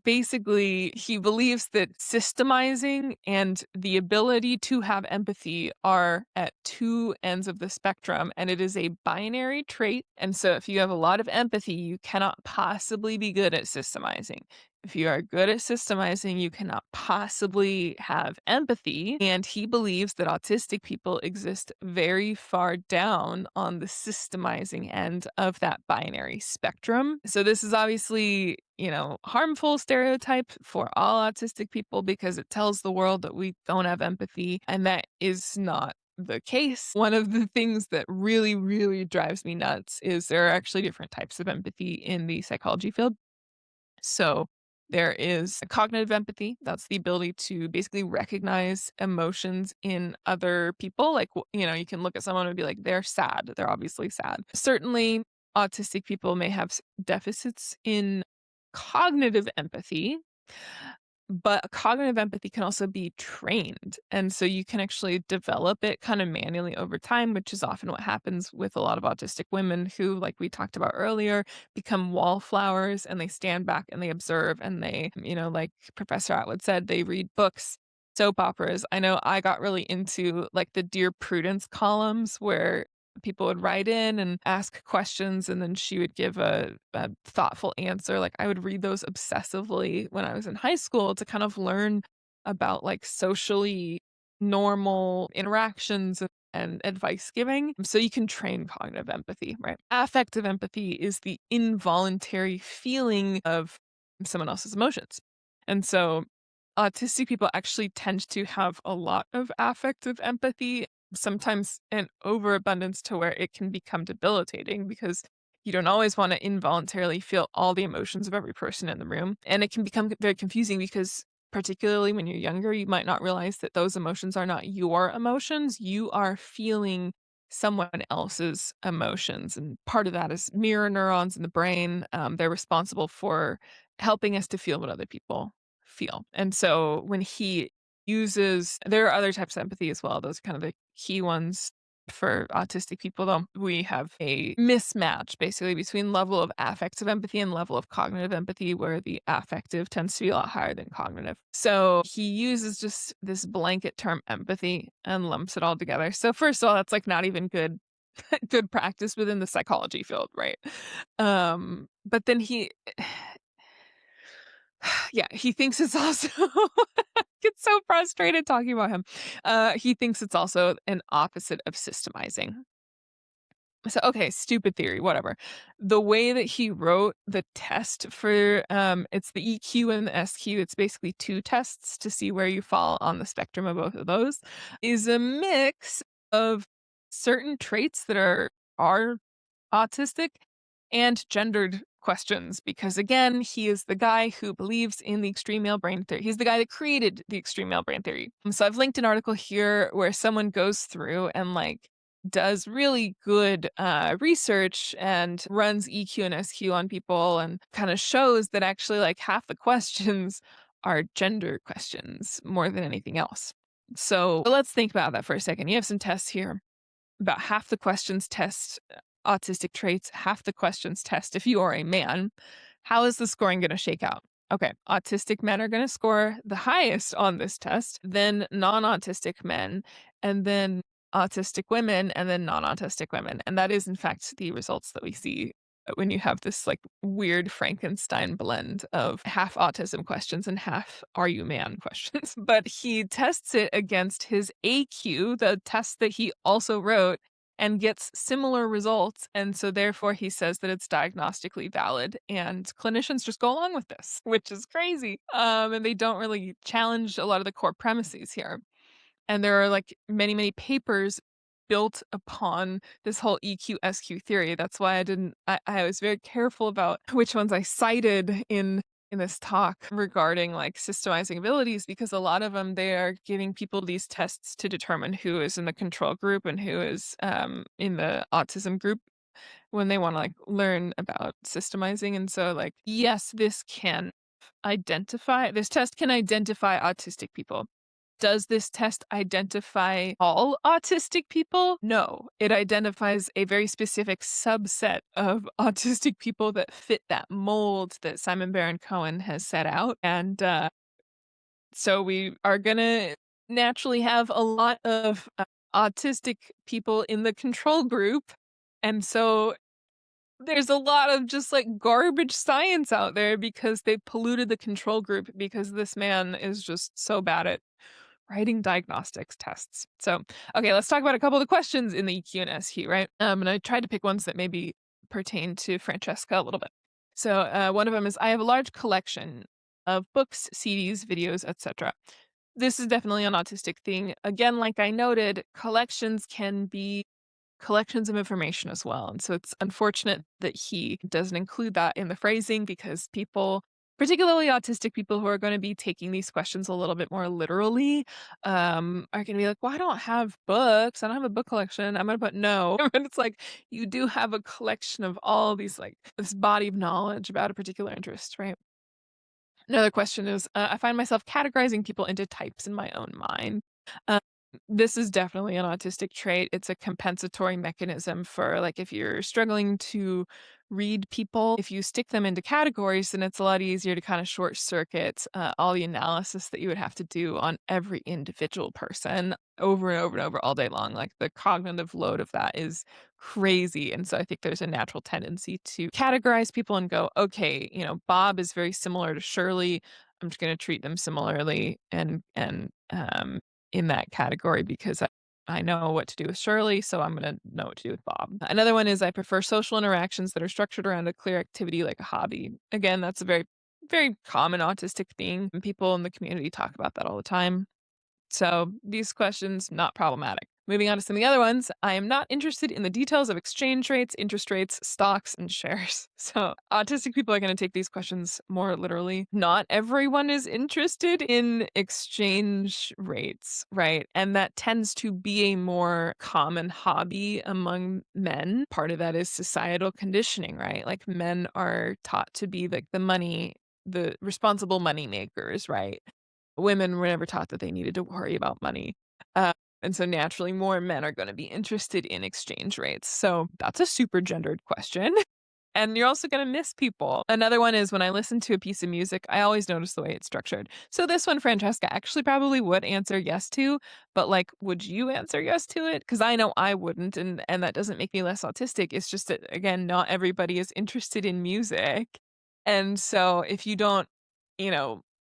basically, he believes that systemizing and the ability to have empathy are at two ends of the spectrum, and it is a binary trait. And so if you have a lot of empathy, you cannot possibly be good at systemizing. If you are good at systemizing, you cannot possibly have empathy. And he believes that autistic people exist very far down on the systemizing end of that binary spectrum. So this is obviously, harmful stereotype for all autistic people because it tells the world that we don't have empathy, and that is not the case. One of the things that really, really drives me nuts is there are actually different types of empathy in the psychology field. So there is cognitive empathy. That's the ability to basically recognize emotions in other people. Like, you can look at someone and be like, they're sad. They're obviously sad. Certainly, autistic people may have deficits in cognitive empathy, but cognitive empathy can also be trained. And so you can actually develop it kind of manually over time, which is often what happens with a lot of autistic women who, like we talked about earlier, become wallflowers and they stand back and they observe and they, like Professor Atwood said, they read books soap operas. I know I got really into like the Dear Prudence columns where people would write in and ask questions and then she would give a thoughtful answer. Like I would read those obsessively when I was in high school to kind of learn about like socially normal interactions and advice giving. So you can train cognitive empathy, right? Affective empathy is the involuntary feeling of someone else's emotions. And so autistic people actually tend to have a lot of affective empathy, sometimes an overabundance to where it can become debilitating because you don't always want to involuntarily feel all the emotions of every person in the room. And it can become very confusing because, particularly when you're younger, you might not realize that those emotions are not your emotions. You are feeling someone else's emotions. And part of that is mirror neurons in the brain. They're responsible for helping us to feel what other people feel. And so when he uses, there are other types of empathy as well. Those are kind of the key ones for autistic people, though. We have a mismatch basically between level of affective empathy and level of cognitive empathy, where the affective tends to be a lot higher than cognitive. So he uses just this blanket term empathy and lumps it all together. So first of all, that's like not even good practice within the psychology field, right? But then he yeah, he thinks it's also get so frustrated talking about him. He thinks it's also an opposite of systemizing. So, okay, stupid theory, whatever. The way that he wrote the test for it's the EQ and the SQ, it's basically two tests to see where you fall on the spectrum of both of those, is a mix of certain traits that are autistic and gendered questions because again, he is the guy who believes in the extreme male brain theory. He's the guy that created the extreme male brain theory. So I've linked an article here where someone goes through and like does really good research and runs EQ and SQ on people and kind of shows that actually like half the questions are gender questions more than anything else. So let's think about that for a second. You have some tests here. About half the questions test autistic traits, half the questions test if you are a man. How is the scoring going to shake out? Okay, autistic men are going to score the highest on this test, then non autistic men, and then autistic women, and then non autistic women. And that is, in fact, the results that we see when you have this like weird Frankenstein blend of half autism questions and half are you man questions. But he tests it against his AQ, the test that he also wrote, and gets similar results. And so therefore he says that it's diagnostically valid and clinicians just go along with this, which is crazy. And they don't really challenge a lot of the core premises here. And there are like many papers built upon this whole EQ SQ theory. That's why I was very careful about which ones I cited in this talk regarding like systemizing abilities, because a lot of them, they are giving people these tests to determine who is in the control group and who is in the autism group when they want to like learn about systemizing. And so like, yes, this test can identify autistic people. Does this test identify all autistic people? No, it identifies a very specific subset of autistic people that fit that mold that Simon Baron-Cohen has set out. And so we are going to naturally have a lot of autistic people in the control group. And so there's a lot of just like garbage science out there because they polluted the control group because this man is just so bad at writing diagnostics tests. So, okay, let's talk about a couple of the questions in the EQ and SQ, right? And I tried to pick ones that maybe pertain to Francesca a little bit. So, one of them is I have a large collection of books, CDs, videos, etc. This is definitely an autistic thing. Again, like I noted, collections can be collections of information as well. And so it's unfortunate that he doesn't include that in the phrasing because people, particularly autistic people who are going to be taking these questions a little bit more literally, are going to be like, well, I don't have books. I don't have a book collection. I'm going to put no. And it's like, you do have a collection of all these, like this body of knowledge about a particular interest, right? Another question is, I find myself categorizing people into types in my own mind. Uh, this is definitely an autistic trait. It's a compensatory mechanism for like if you're struggling to read people. If you stick them into categories, then it's a lot easier to kind of short circuit all the analysis that you would have to do on every individual person over and over and over all day long. Like the cognitive load of that is crazy. And so I think there's a natural tendency to categorize people and go, okay, Bob is very similar to Shirley. I'm just going to treat them similarly and in that category because I know what to do with Shirley, so I'm going to know what to do with Bob. Another one is I prefer social interactions that are structured around a clear activity like a hobby. Again, that's a very, very common autistic thing. And people in the community talk about that all the time. So these questions, not problematic. Moving on to some of the other ones, I am not interested in the details of exchange rates, interest rates, stocks, and shares. So autistic people are going to take these questions more literally. Not everyone is interested in exchange rates, right? And that tends to be a more common hobby among men. Part of that is societal conditioning, right? Like men are taught to be like the responsible money makers, right? Women were never taught that they needed to worry about money. And so naturally, more men are going to be interested in exchange rates. So that's a super gendered question. And you're also going to miss people. Another one is when I listen to a piece of music, I always notice the way it's structured. So this one, Francesca actually probably would answer yes to, but like, would you answer yes to it? Because I know I wouldn't, and that doesn't make me less autistic. It's just that, again, not everybody is interested in music. And so if you don't,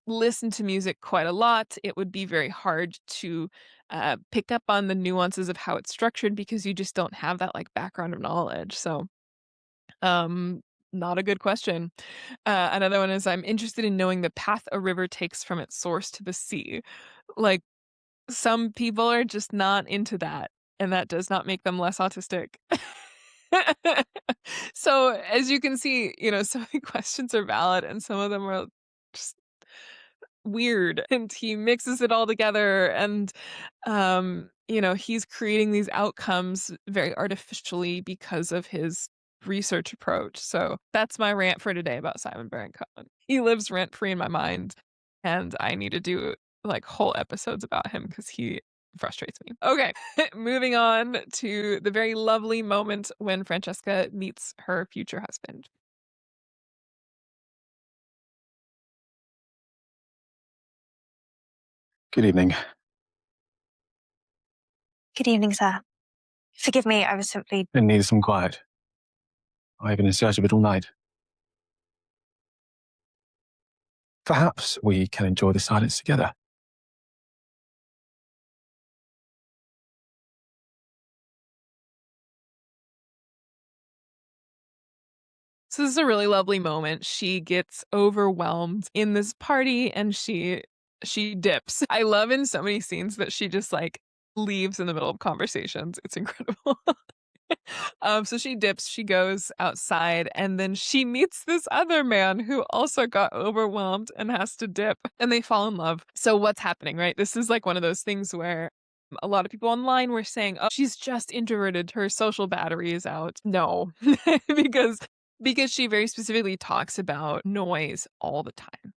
listen to music quite a lot, it would be very hard to pick up on the nuances of how it's structured because you just don't have that like background of knowledge. So, not a good question. Another one is I'm interested in knowing the path a river takes from its source to the sea. Like some people are just not into that, and that does not make them less autistic. So as you can see, some of the questions are valid and some of them are just weird, and he mixes it all together and he's creating these outcomes very artificially because of his research approach. So that's my rant for today about Simon Baron Cohen. He lives rent free in my mind, and I need to do like whole episodes about him because he frustrates me. Okay, moving on to the very lovely moment when Francesca meets her future husband. Good evening. Good evening, sir. Forgive me, I was simply... I need some quiet. I've been in search of it all night. Perhaps we can enjoy the silence together. So this is a really lovely moment. She gets overwhelmed in this party and she dips. I love in so many scenes that she just like leaves in the middle of conversations. It's incredible. So she dips, she goes outside, and then she meets this other man who also got overwhelmed and has to dip, and they fall in love. So what's happening, right? This is like one of those things where a lot of people online were saying, oh, she's just introverted. Her social battery is out. No, because she very specifically talks about noise all the time.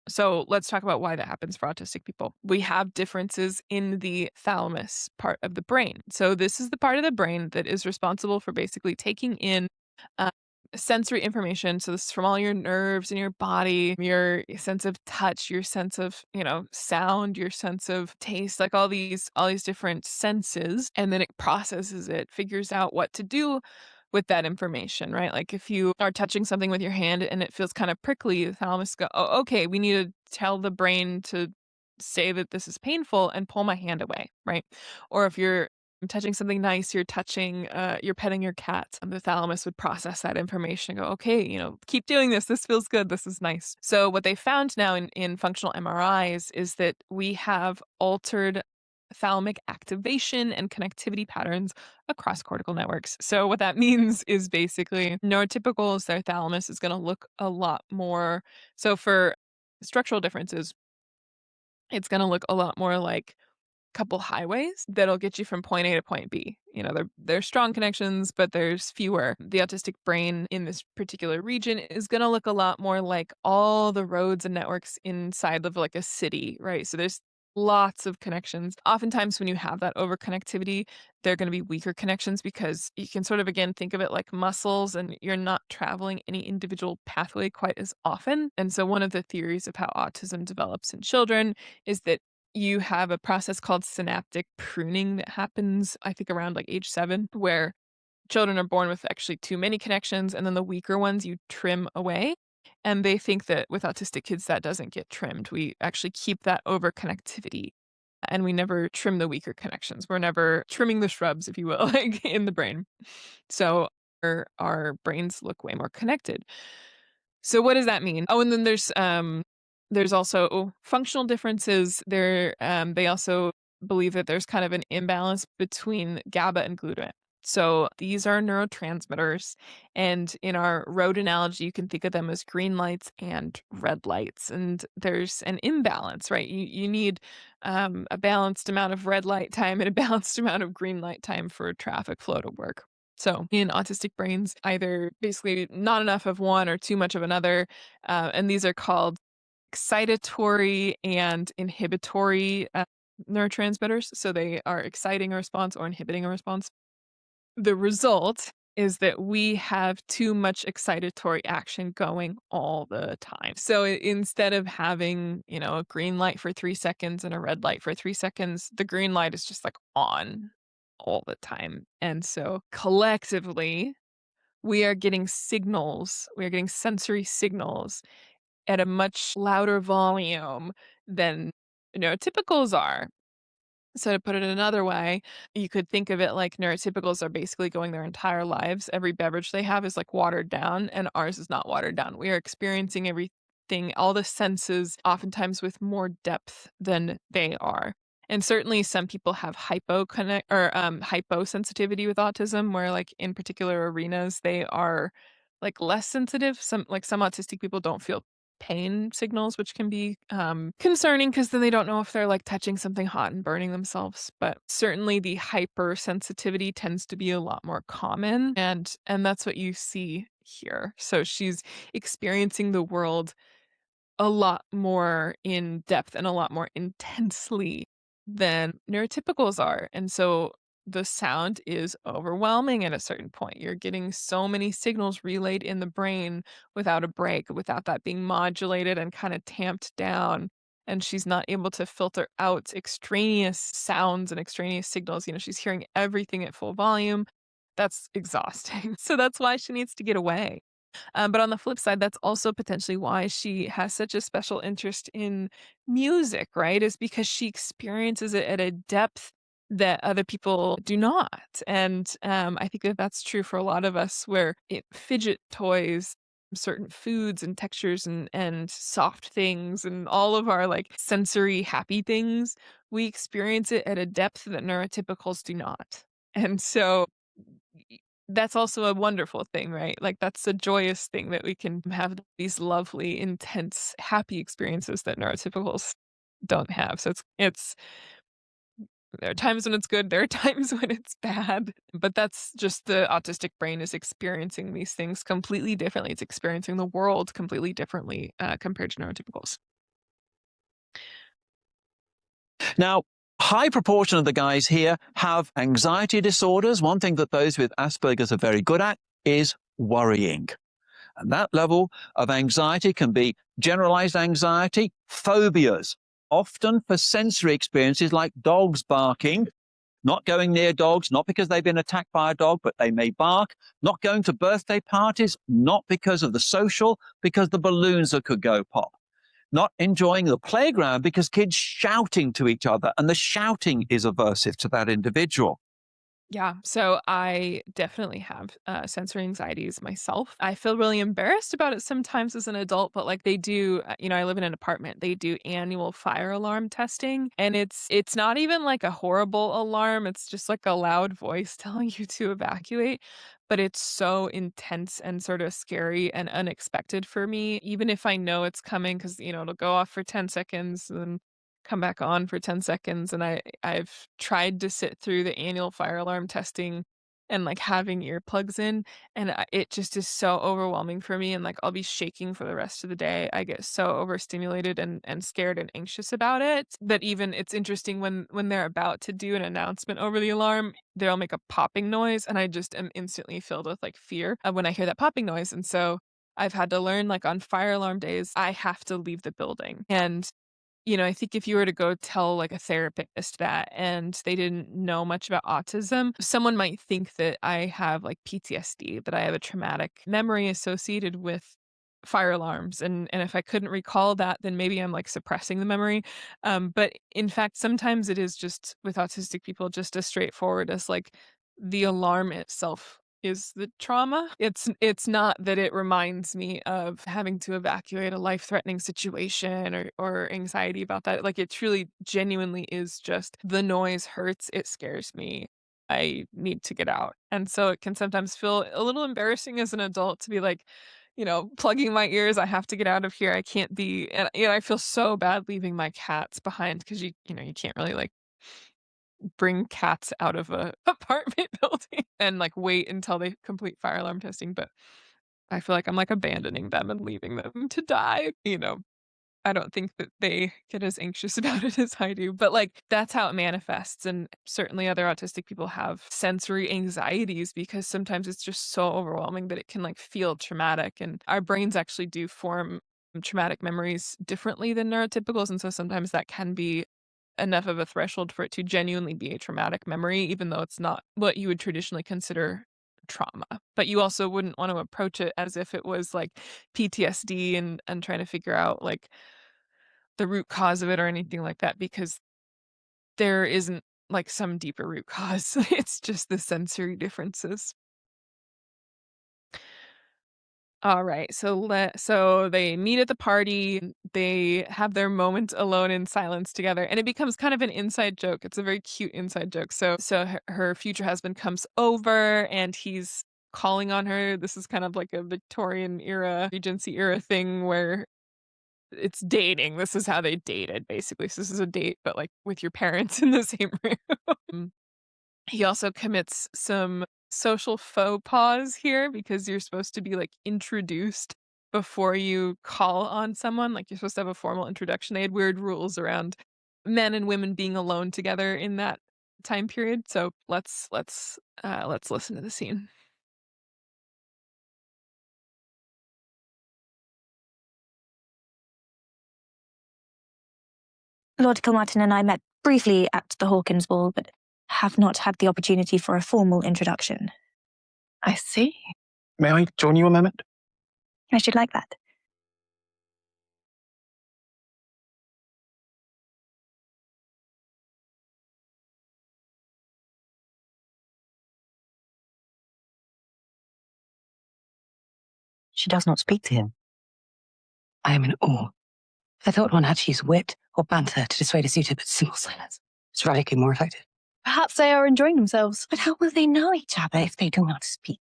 So let's talk about why that happens for autistic people. We have differences in the thalamus part of the brain. So this is the part of the brain that is responsible for basically taking in uh, sensory information. So this is from all your nerves in your body, your sense of touch, your sense of, sound, your sense of taste, like all these different senses. And then it processes it, figures out what to do with that information, right? Like if you are touching something with your hand and it feels kind of prickly, the thalamus go, oh, okay, we need to tell the brain to say that this is painful and pull my hand away, right? Or if you're touching something nice, you're petting your cat, and the thalamus would process that information and go, okay, keep doing this. This feels good. This is nice. So what they found now in functional MRIs is that we have altered thalamic activation and connectivity patterns across cortical networks. So what that means is basically neurotypicals, their thalamus is going to look a lot more. So for structural differences, it's going to look a lot more like a couple highways that'll get you from point A to point B. They're strong connections, but there's fewer. The autistic brain in this particular region is going to look a lot more like all the roads and networks inside of like a city, right? So there's lots of connections. Oftentimes when you have that overconnectivity, they're going to be weaker connections because you can sort of, again, think of it like muscles and you're not traveling any individual pathway quite as often. And so one of the theories of how autism develops in children is that you have a process called synaptic pruning that happens, I think, around like age 7, where children are born with actually too many connections, and then the weaker ones you trim away. And they think that with autistic kids, that doesn't get trimmed. We actually keep that over connectivity and we never trim the weaker connections. We're never trimming the shrubs, if you will, like in the brain. So our brains look way more connected. So what does that mean? Oh, and then there's also functional differences. They also believe that there's kind of an imbalance between GABA and glutamate. So these are neurotransmitters, and in our road analogy, you can think of them as green lights and red lights. And there's an imbalance, right? You need a balanced amount of red light time and a balanced amount of green light time for traffic flow to work. So in autistic brains, either basically not enough of one or too much of another, and these are called excitatory and inhibitory neurotransmitters. So they are exciting a response or inhibiting a response. The result is that we have too much excitatory action going all the time. So instead of having, a green light for 3 seconds and a red light for 3 seconds, the green light is just like on all the time. And so collectively, we are getting signals, we are getting sensory signals at a much louder volume than neurotypicals are. So to put it another way, you could think of it like neurotypicals are basically going their entire lives. Every beverage they have is like watered down, and ours is not watered down. We are experiencing everything, all the senses, oftentimes with more depth than they are. And certainly some people have hyposensitivity with autism, where like in particular arenas they are like less sensitive. Some autistic people don't feel pain signals, which can be concerning because then they don't know if they're like touching something hot and burning themselves. But certainly the hypersensitivity tends to be a lot more common, and that's what you see here. So she's experiencing the world a lot more in depth and a lot more intensely than neurotypicals are. And so the sound is overwhelming at a certain point. You're getting so many signals relayed in the brain without a break, without that being modulated and kind of tamped down. And she's not able to filter out extraneous sounds and extraneous signals. She's hearing everything at full volume. That's exhausting. So that's why she needs to get away. But on the flip side, that's also potentially why she has such a special interest in music, right? Is because she experiences it at a depth that other people do not. And I think that that's true for a lot of us, where fidget toys, certain foods and textures and soft things and all of our like sensory happy things, we experience it at a depth that neurotypicals do not. And so that's also a wonderful thing, right? Like, that's a joyous thing that we can have these lovely, intense, happy experiences that neurotypicals don't have. So it's there are times when it's good, there are times when it's bad, but that's just the autistic brain is experiencing these things completely differently. It's experiencing the world completely differently compared to neurotypicals. Now, high proportion of the guys here have anxiety disorders. One thing that those with Asperger's are very good at is worrying. And that level of anxiety can be generalized anxiety, phobias, often for sensory experiences like dogs barking, not going near dogs, not because they've been attacked by a dog, but they may bark, not going to birthday parties, not because of the social, because the balloons that could go pop. Not enjoying the playground because kids shouting to each other, and the shouting is aversive to that individual. Yeah, so I definitely have sensory anxieties myself. I feel really embarrassed about it sometimes as an adult, but like they do, I live in an apartment. They do annual fire alarm testing, and it's not even like a horrible alarm. It's just like a loud voice telling you to evacuate. But it's so intense and sort of scary and unexpected for me, even if I know it's coming, because it'll go off for 10 seconds and come back on for 10 seconds, and I've tried to sit through the annual fire alarm testing and like having earplugs in, and it just is so overwhelming for me, and like I'll be shaking for the rest of the day. I get so overstimulated and scared and anxious about it that even it's interesting when they're about to do an announcement over the alarm, they'll make a popping noise, and I just am instantly filled with like fear when I hear that popping noise. And so I've had to learn, like, on fire alarm days, I have to leave the building. And I think if you were to go tell, like, a therapist that and they didn't know much about autism, someone might think that I have, like, PTSD, that I have a traumatic memory associated with fire alarms, and if I couldn't recall that, then maybe I'm, like, suppressing the memory, but in fact, sometimes it is just with autistic people just as straightforward as, like, the alarm itself is the trauma. It's not that it reminds me of having to evacuate a life-threatening situation or anxiety about that. Like, it truly genuinely is just the noise hurts, it scares me. I need to get out. And so it can sometimes feel a little embarrassing as an adult to be like, plugging my ears, I have to get out of here. I can't be and I feel so bad leaving my cats behind because you can't really like bring cats out of a apartment building and, like, wait until they complete fire alarm testing, but I feel like I'm, like, abandoning them and leaving them to die. I don't think that they get as anxious about it as I do, but, like, that's how it manifests, and certainly other autistic people have sensory anxieties because sometimes it's just so overwhelming that it can, like, feel traumatic, and our brains actually do form traumatic memories differently than neurotypicals, and so sometimes that can be enough of a threshold for it to genuinely be a traumatic memory, even though it's not what you would traditionally consider trauma. But you also wouldn't want to approach it as if it was like PTSD and trying to figure out like the root cause of it or anything like that because there isn't like some deeper root cause. It's just the sensory differences. All right. So they meet at the party, they have their moment alone in silence together, and it becomes kind of an inside joke. It's a very cute inside joke. So her future husband comes over and he's calling on her. This is kind of like a Victorian era, Regency era thing where it's dating. This is how they dated, basically. So this is a date, but like with your parents in the same room. He also commits some social faux pas here because you're supposed to be, like, introduced before you call on someone, like, you're supposed to have a formal introduction. They had weird rules around men and women being alone together in that time period, so let's listen to the scene. Lord Kilmartin and I met briefly at the Hawkins ball, but have not had the opportunity for a formal introduction. I see. May I join you a moment? I should like that. She does not speak to him. I am in awe. I thought one had to use wit or banter to dissuade a suitor, but simple silence is radically more effective. Perhaps they are enjoying themselves. But how will they know each other if they do not speak?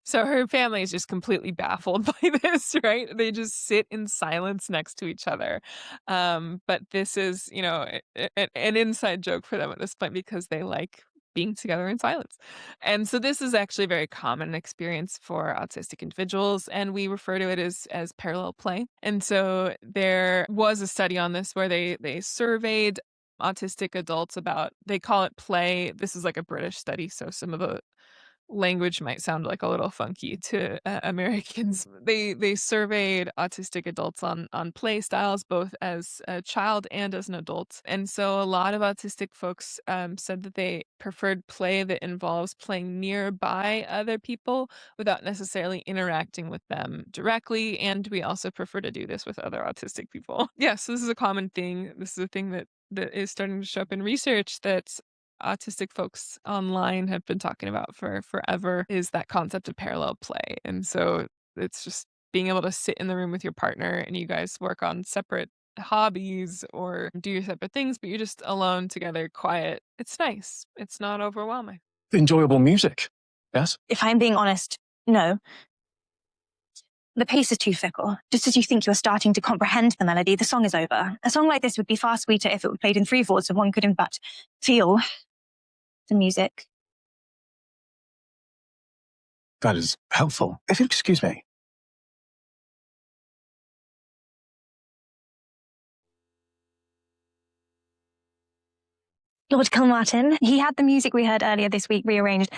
So her family is just completely baffled by this, right? They just sit in silence next to each other. But this is, an inside joke for them at this point because they like being together in silence. And so this is actually a very common experience for autistic individuals, and we refer to it as parallel play. And so there was a study on this where they surveyed autistic adults about they call it play. This is like a British study, so some of the language might sound like a little funky to Americans. They surveyed autistic adults on play styles, both as a child and as an adult. And so a lot of autistic folks said that they preferred play that involves playing nearby other people without necessarily interacting with them directly. And we also prefer to do this with other autistic people. Yes, this is a common thing. This is a thing that is starting to show up in research that autistic folks online have been talking about for forever is that concept of parallel play. And so it's just being able to sit in the room with your partner and you guys work on separate hobbies or do your separate things, but you're just alone together, quiet. It's nice. It's not overwhelming. Enjoyable music. Yes? If I'm being honest, no. The pace is too fickle. Just as you think you're starting to comprehend the melody, the song is over. A song like this would be far sweeter if it were played in 3/4, so one could in fact feel the music. That is helpful. If you'll excuse me. Lord Kilmartin, he had the music we heard earlier this week rearranged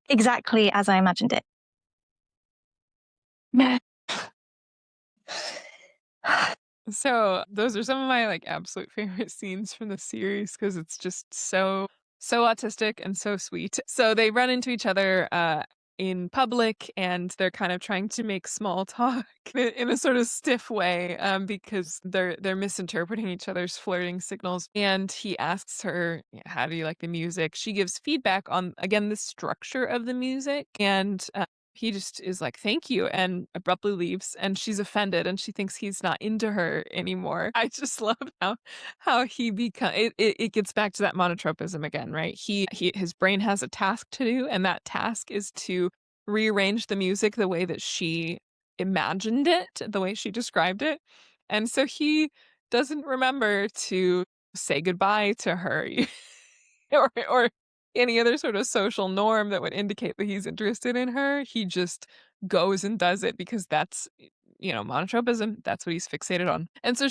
exactly as I imagined it. So those are some of my like absolute favorite scenes from the series because it's just so autistic and so sweet. So they run into each other in public and they're kind of trying to make small talk in a sort of stiff way because they're misinterpreting each other's flirting signals. And he asks her, "How do you like the music?" She gives feedback on again the structure of the music, and he just is like, "Thank you," and abruptly leaves, and she's offended, and she thinks he's not into her anymore. I just love how he it gets back to that monotropism again, right? His brain has a task to do, and that task is to rearrange the music the way that she imagined it, the way she described it, and so he doesn't remember to say goodbye to her or any other sort of social norm that would indicate that he's interested in her. He just goes and does it because that's, monotropism. That's what he's fixated on. And so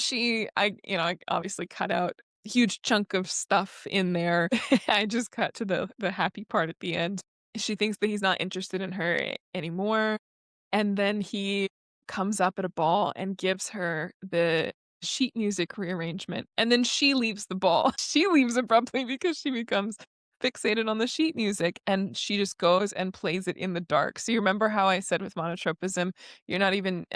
I obviously cut out a huge chunk of stuff in there. I just cut to the happy part at the end. She thinks that he's not interested in her anymore. And then he comes up at a ball and gives her the sheet music rearrangement. And then she leaves the ball. She leaves abruptly because she becomes fixated on the sheet music and she just goes and plays it in the dark. So you remember how I said with monotropism, you're not even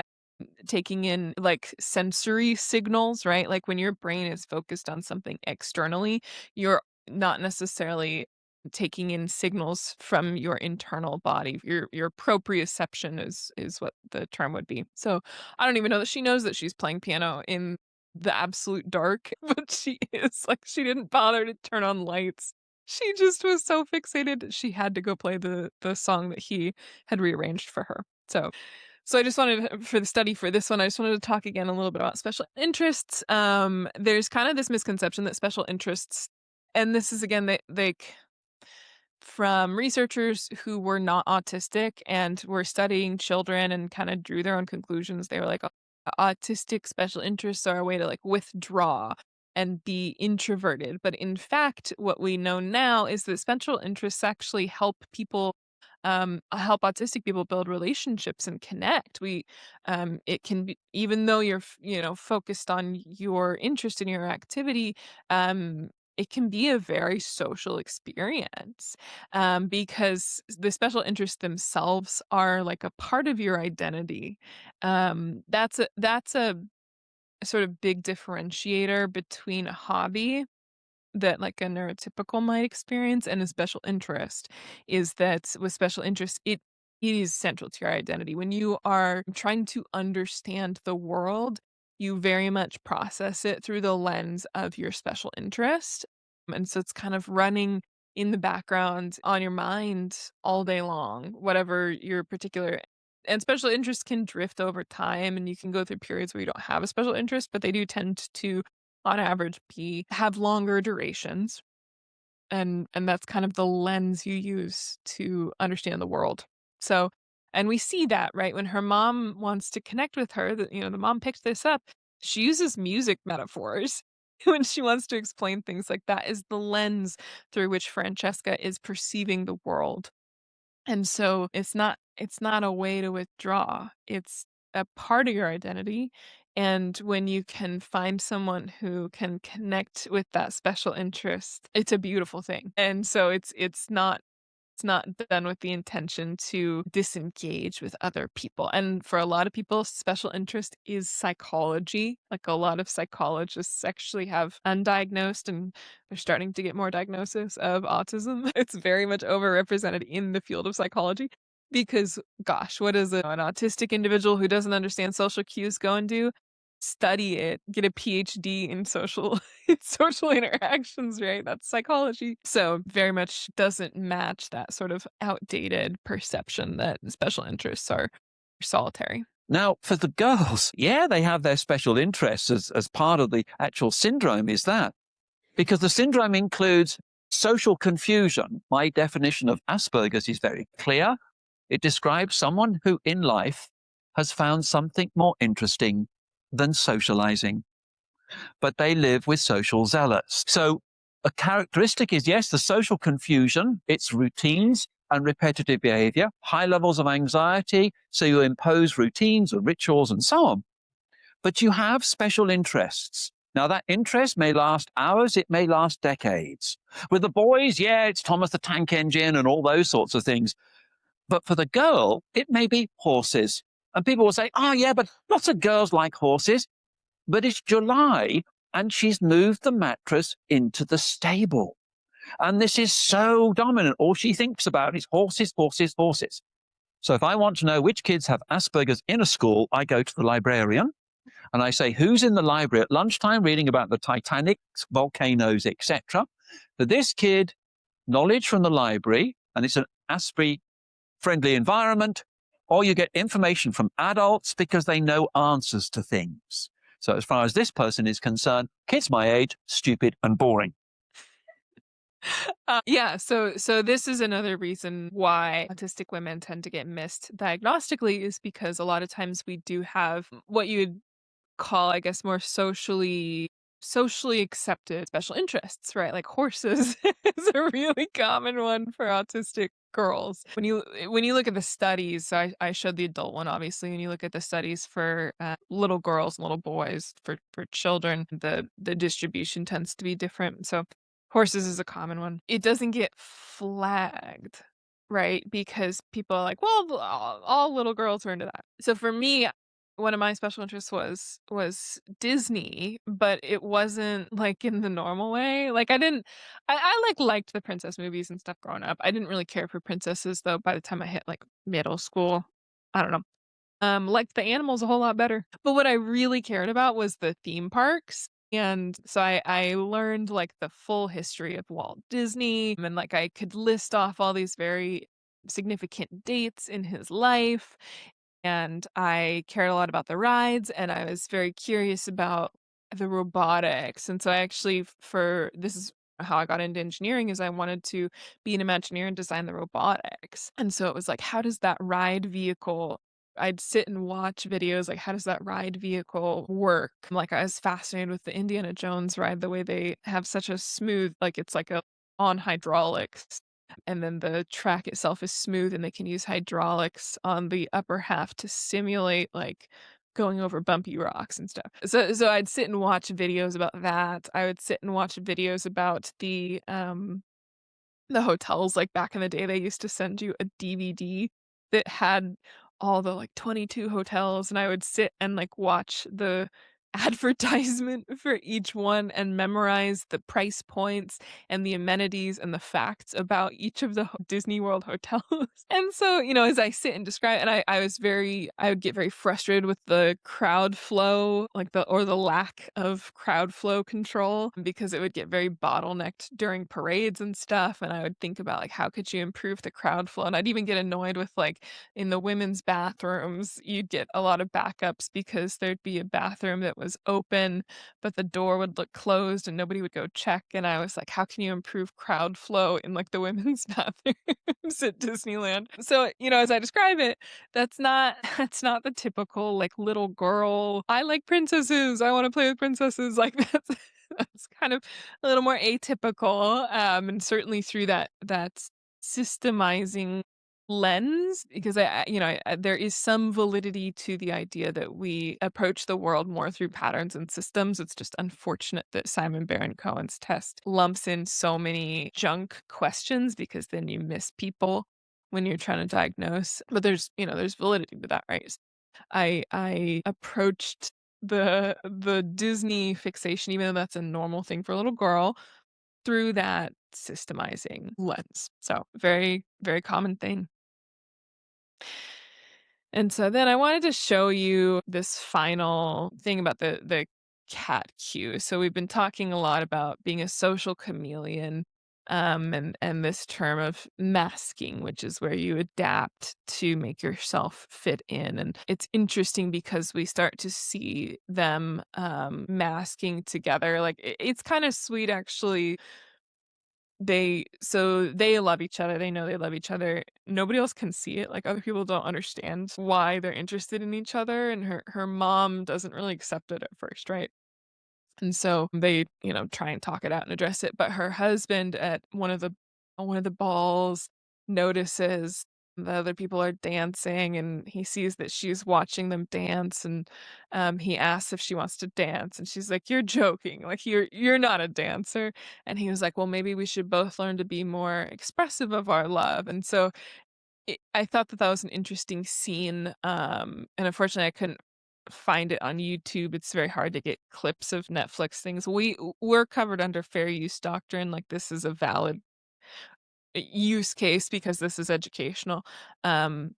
taking in like sensory signals, right? Like when your brain is focused on something externally, you're not necessarily taking in signals from your internal body. Your proprioception is what the term would be. So I don't even know that she knows that she's playing piano in the absolute dark, but she is like she didn't bother to turn on lights. She just was so fixated she had to go play the song that he had rearranged for her. So I just wanted for the study for this one, I just wanted to talk again a little bit about special interests. There's kind of this misconception that special interests, and this is again they from researchers who were not autistic and were studying children and kind of drew their own conclusions. They were like, autistic special interests are a way to like withdraw and be introverted. But in fact, what we know now is that special interests actually help people help autistic people build relationships and connect. It can be, even though you're, focused on your interest in your activity, it can be a very social experience because the special interests themselves are like a part of your identity. That's a sort of big differentiator between a hobby that like a neurotypical might experience and a special interest is that with special interest it is central to your identity. When you are trying to understand the world, you very much process it through the lens of your special interest. And so it's kind of running in the background on your mind all day long, whatever your particular and special interests can drift over time and you can go through periods where you don't have a special interest, but they do tend to on average have longer durations and that's kind of the lens you use to understand the world. So and we see that right when her mom wants to connect with her, the mom picked this up. She uses music metaphors when she wants to explain things like that is the lens through which Francesca is perceiving the world. And so it's not a way to withdraw. It's a part of your identity. And when you can find someone who can connect with that special interest, it's a beautiful thing. And so it's not done with the intention to disengage with other people. And for a lot of people, special interest is psychology. Like a lot of psychologists actually have undiagnosed and they're starting to get more diagnosis of autism. It's very much overrepresented in the field of psychology because, gosh, what does an autistic individual who doesn't understand social cues go and do? Study it, get a PhD in social in social interactions, right? That's psychology. So very much doesn't match that sort of outdated perception that special interests are solitary. Now, for the girls, yeah, they have their special interests as part of the actual syndrome is that. Because the syndrome includes social confusion. My definition of Asperger's is very clear. It describes someone who in life has found something more interesting than socializing, but they live with social zealots. So a characteristic is, yes, the social confusion, it's routines and repetitive behavior, high levels of anxiety. So you impose routines or rituals and so on, but you have special interests. Now that interest may last hours, it may last decades. With the boys, yeah, it's Thomas the Tank Engine and all those sorts of things. But for the girl, it may be horses. And people will say, oh yeah, but lots of girls like horses. But it's July and she's moved the mattress into the stable. And this is so dominant. All she thinks about is horses, horses, horses. So if I want to know which kids have Asperger's in a school, I go to the librarian and I say, who's in the library at lunchtime reading about the Titanic, volcanoes, etc. For this kid, knowledge from the library, and it's an Asprey-friendly environment, or you get information from adults because they know answers to things. So as far as this person is concerned, kids my age, stupid and boring. Yeah, so this is another reason why autistic women tend to get missed diagnostically, is because a lot of times we do have what you would call, I guess, more socially accepted special interests, right? Like horses is a really common one for autistic girls. When you look at the studies, so I showed the adult one, obviously. When you look at the studies for little girls and little boys, for children, the distribution tends to be different. So horses is a common one. It doesn't get flagged, right? Because people are like, well, all little girls are into that. So for me, one of my special interests was Disney, but it wasn't like in the normal way. Like I like liked the princess movies and stuff growing up. I didn't really care for princesses though by the time I hit like middle school. I don't know. Liked the animals a whole lot better. But what I really cared about was the theme parks. And so I learned like the full history of Walt Disney, and like I could list off all these very significant dates in his life. And I cared a lot about the rides, and I was very curious about the robotics. And so I actually, for this is how I got into engineering, is I wanted to be an Imagineer and design the robotics. And so it was like, how does that ride vehicle, I'd sit and watch videos like, how does that ride vehicle work? Like I was fascinated with the Indiana Jones ride, the way they have such a smooth, like it's like a on hydraulics, and then the track itself is smooth and they can use hydraulics on the upper half to simulate like going over bumpy rocks and stuff. So I'd sit and watch videos about that. I would sit and watch videos about the hotels. Like back in the day they used to send you a DVD that had all the like 22 hotels, and I would sit and like watch the advertisement for each one and memorize the price points and the amenities and the facts about each of the Disney World hotels. And so, as I sit and describe, and I would get very frustrated with the crowd flow, like the lack of crowd flow control, because it would get very bottlenecked during parades and stuff. And I would think about like, how could you improve the crowd flow? And I'd even get annoyed with like in the women's bathrooms, you'd get a lot of backups because there'd be a bathroom that was open, but the door would look closed and nobody would go check. And I was like, how can you improve crowd flow in like the women's bathrooms at Disneyland? So, as I describe it, that's not the typical like little girl, I like princesses, I want to play with princesses. Like that's kind of a little more atypical. And certainly through that systemizing lens, because there is some validity to the idea that we approach the world more through patterns and systems. It's just unfortunate that Simon Baron-Cohen's test lumps in so many junk questions, because then you miss people when you're trying to diagnose. But there's validity to that, right? I approached the Disney fixation, even though that's a normal thing for a little girl, through that systemizing lens. So very, very common thing. And so then I wanted to show you this final thing about the cat cue. So we've been talking a lot about being a social chameleon, and this term of masking, which is where you adapt to make yourself fit in. And it's interesting because we start to see them masking together. Like it's kind of sweet, actually. they love each other. They know they love each other. Nobody else can see it. Like, other people don't understand why they're interested in each other, and her mom doesn't really accept it at first, right? And so they, try and talk it out and address it. But her husband at one of the balls notices the other people are dancing, and he sees that she's watching them dance, and he asks if she wants to dance, and she's like, "You're joking, like you're not a dancer." And he was like, "Well, maybe we should both learn to be more expressive of our love." And so I thought that that was an interesting scene, and unfortunately, I couldn't find it on YouTube. It's very hard to get clips of Netflix things. We're covered under fair use doctrine, like, this is a valid use case because this is educational. Um,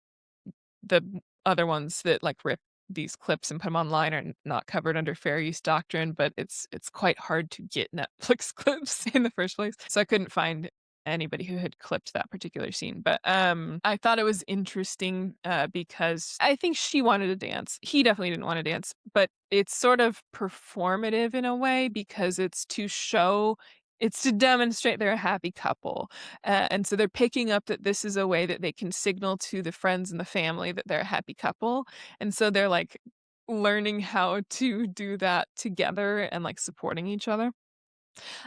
the other ones that, like, rip these clips and put them online are not covered under fair use doctrine, but it's quite hard to get Netflix clips in the first place. So I couldn't find anybody who had clipped that particular scene. But I thought it was interesting because I think she wanted to dance. He definitely didn't want to dance, but it's sort of performative in a way because it's to demonstrate they're a happy couple. And so they're picking up that this is a way that they can signal to the friends and the family that they're a happy couple. And so they're, like, learning how to do that together and, like, supporting each other.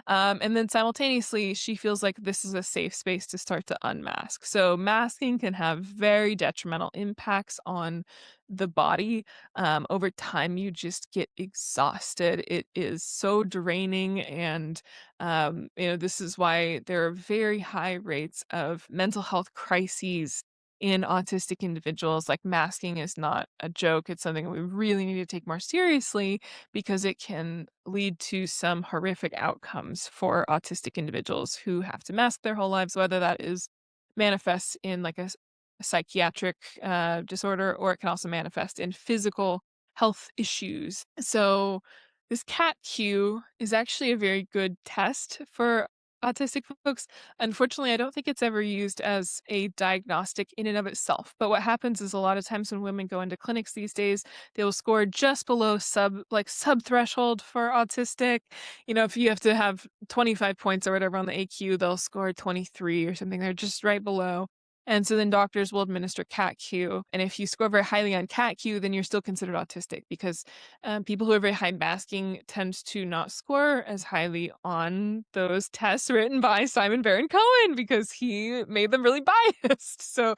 And then simultaneously, she feels like this is a safe space to start to unmask. So masking can have very detrimental impacts on the body. Over time, you just get exhausted. It is so draining, and this is why there are very high rates of mental health crises in autistic individuals. Like, masking is not a joke; it's something we really need to take more seriously because it can lead to some horrific outcomes for autistic individuals who have to mask their whole lives, whether that is manifests in, like, a psychiatric disorder, or it can also manifest in physical health issues. So this cat cue is actually a very good test for autistic folks. Unfortunately, I don't think it's ever used as a diagnostic in and of itself. But what happens is, a lot of times when women go into clinics these days, they will score just below sub threshold for autistic. If you have to have 25 points or whatever on the AQ, they'll score 23 or something. They're just right below. And so then doctors will administer cat Q. And if you score very highly on cat Q, then you're still considered autistic because people who are very high masking tend to not score as highly on those tests written by Simon Baron Cohen because he made them really biased. So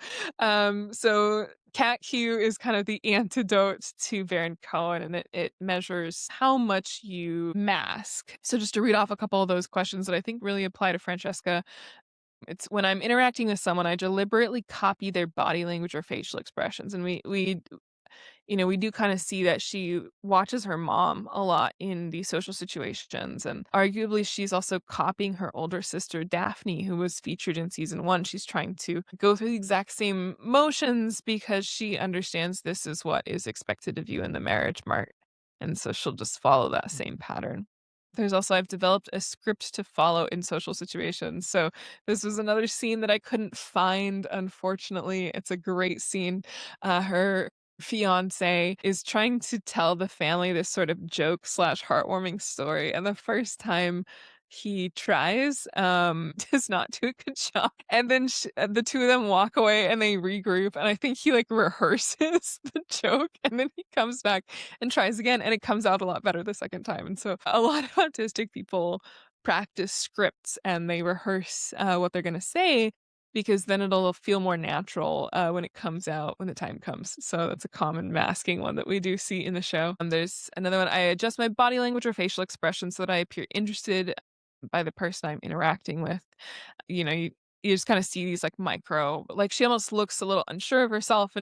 cat Q is kind of the antidote to Baron Cohen, and it measures how much you mask. So just to read off a couple of those questions that I think really apply to Francesca. It's when I'm interacting with someone, I deliberately copy their body language or facial expressions. And we do kind of see that she watches her mom a lot in these social situations. And arguably, she's also copying her older sister, Daphne, who was featured in season 1. She's trying to go through the exact same motions because she understands this is what is expected of you in the marriage mart. And so she'll just follow that same pattern. I've developed a script to follow in social situations. So this was another scene that I couldn't find, unfortunately. It's a great scene. Her fiance is trying to tell the family this sort of joke slash heartwarming story. And the first time he tries, does not do a good job. And then the two of them walk away and they regroup. And I think he, like, rehearses the joke, and then he comes back and tries again, and it comes out a lot better the second time. And so a lot of autistic people practice scripts and they rehearse what they're going to say because then it'll feel more natural when it comes out when the time comes. So that's a common masking one that we do see in the show. There's another one. I adjust my body language or facial expression so that I appear interested by the person I'm interacting with. You just kind of see these, like, like, she almost looks a little unsure of herself,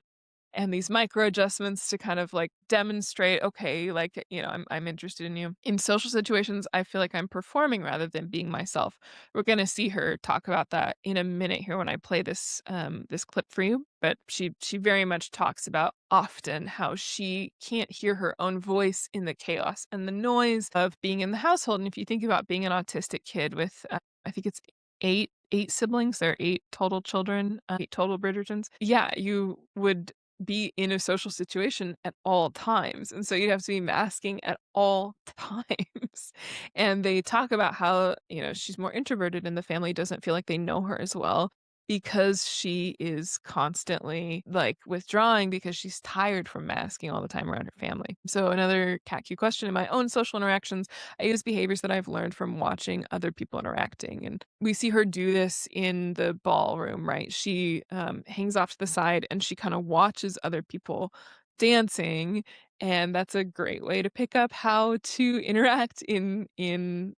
and these micro adjustments to kind of, like, demonstrate, okay, like, I'm interested in you. In social situations, I feel like I'm performing rather than being myself. We're gonna see her talk about that in a minute here when I play this clip for you. But she very much talks about often how she can't hear her own voice in the chaos and the noise of being in the household. And if you think about being an autistic kid with, I think it's eight siblings, there are eight total children, eight total Bridgertons. Yeah, you would be in a social situation at all times. And so you'd have to be masking at all times. And they talk about how, she's more introverted and the family doesn't feel like they know her as well because she is constantly like withdrawing because she's tired from masking all the time around her family. So another CAT-Q question: in my own social interactions, I use behaviors that I've learned from watching other people interacting. And we see her do this in the ballroom, right? She hangs off to the side and she kind of watches other people dancing. And that's a great way to pick up how to interact in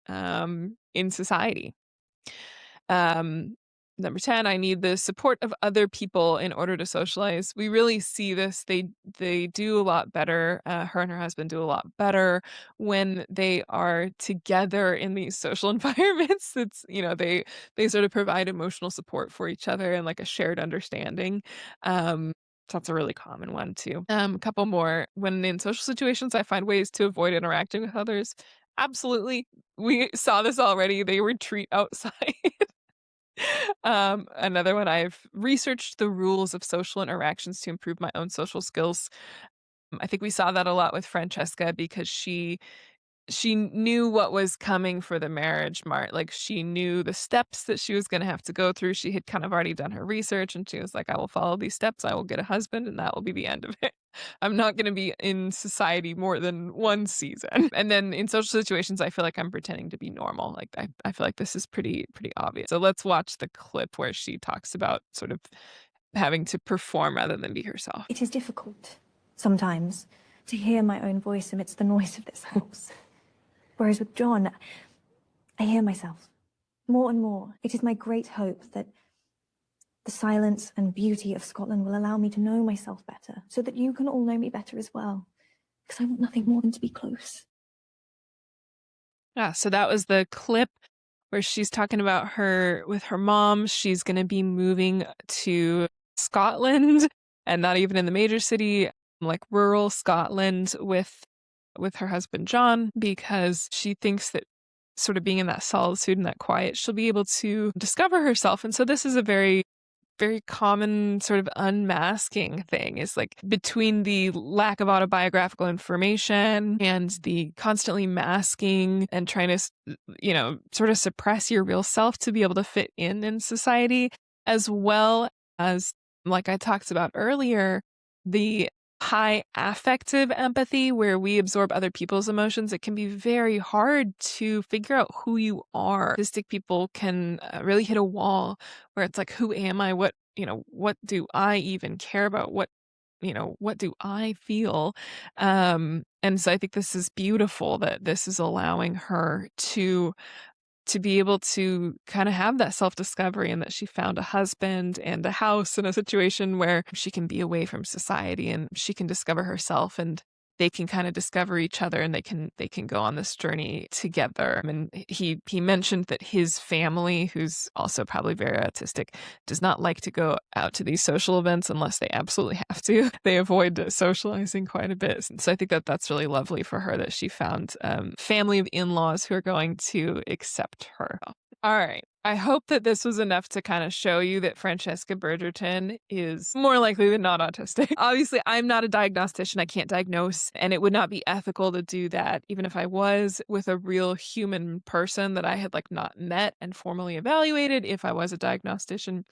society. Number 10, I need the support of other people in order to socialize. We really see this. They do a lot better. Her and her husband do a lot better when they are together in these social environments. It's, they sort of provide emotional support for each other and like a shared understanding. So that's a really common one too. A couple more. When in social situations, I find ways to avoid interacting with others. Absolutely. We saw this already. They retreat outside. Another one, I've researched the rules of social interactions to improve my own social skills. I think we saw that a lot with Francesca because she knew what was coming for the marriage, like she knew the steps that she was going to have to go through. She had kind of already done her research and she was like, I will follow these steps. I will get a husband and that will be the end of it. I'm not going to be in society more than one season. And then in social situations, I feel like I'm pretending to be normal. Like I feel like this is pretty obvious. So let's watch the clip where she talks about sort of having to perform rather than be herself. It is difficult sometimes to hear my own voice amidst the noise of this house. Whereas with John, I hear myself more and more. It is my great hope that the silence and beauty of Scotland will allow me to know myself better, so that you can all know me better as well. Because I want nothing more than to be close. Yeah, so that was the clip where she's talking about her with her mom. She's going to be moving to Scotland and not even in the major city, like rural Scotland with her husband, John, because she thinks that sort of being in that solitude and that quiet, she'll be able to discover herself. And so this is a very, very common sort of unmasking thing, is like between the lack of autobiographical information and the constantly masking and trying to, sort of suppress your real self to be able to fit in society, as well as, like I talked about earlier, the high affective empathy where we absorb other people's emotions. It can be very hard to figure out who you are. Autistic people can really hit a wall where it's like, who am I? What do I even care about? What do I feel? And so I think this is beautiful that this is allowing her to be able to kind of have that self-discovery, and that she found a husband and a house and a situation where she can be away from society and she can discover herself, and they can kind of discover each other, and they can go on this journey together. I mean, he mentioned that his family, who's also probably very autistic, does not like to go out to these social events unless they absolutely have to. They avoid socializing quite a bit. So I think that that's really lovely for her that she found family of in-laws who are going to accept her. All right. I hope that this was enough to kind of show you that Francesca Bridgerton is more likely than not autistic. Obviously, I'm not a diagnostician. I can't diagnose, and it would not be ethical to do that, even if I was, with a real human person that I had not met and formally evaluated if I was a diagnostician.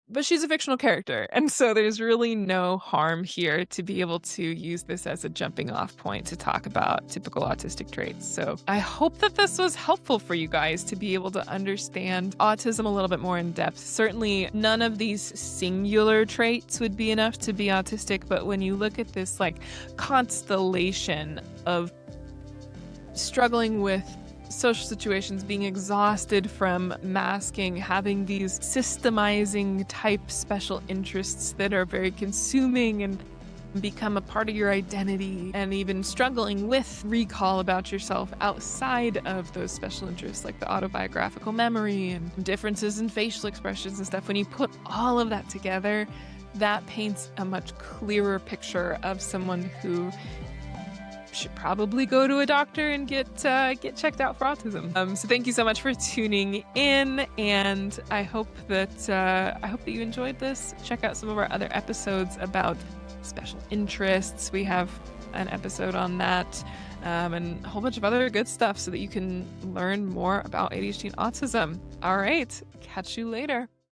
But she's a fictional character, and so there's really no harm here to be able to use this as a jumping off point to talk about typical autistic traits. So I hope that this was helpful for you guys to be able to understand autism a little bit more in depth. Certainly none of these singular traits would be enough to be autistic, but when you look at this constellation of struggling with social situations, being exhausted from masking, having these systemizing type special interests that are very consuming and become a part of your identity, and even struggling with recall about yourself outside of those special interests, like the autobiographical memory and differences in facial expressions and stuff. When you put all of that together, that paints a much clearer picture of someone who should probably go to a doctor and get checked out for autism. So thank you so much for tuning in, and I hope that you enjoyed this. Check out some of our other episodes about special interests. We have an episode on that, and a whole bunch of other good stuff so that you can learn more about ADHD and autism. All right, catch you later.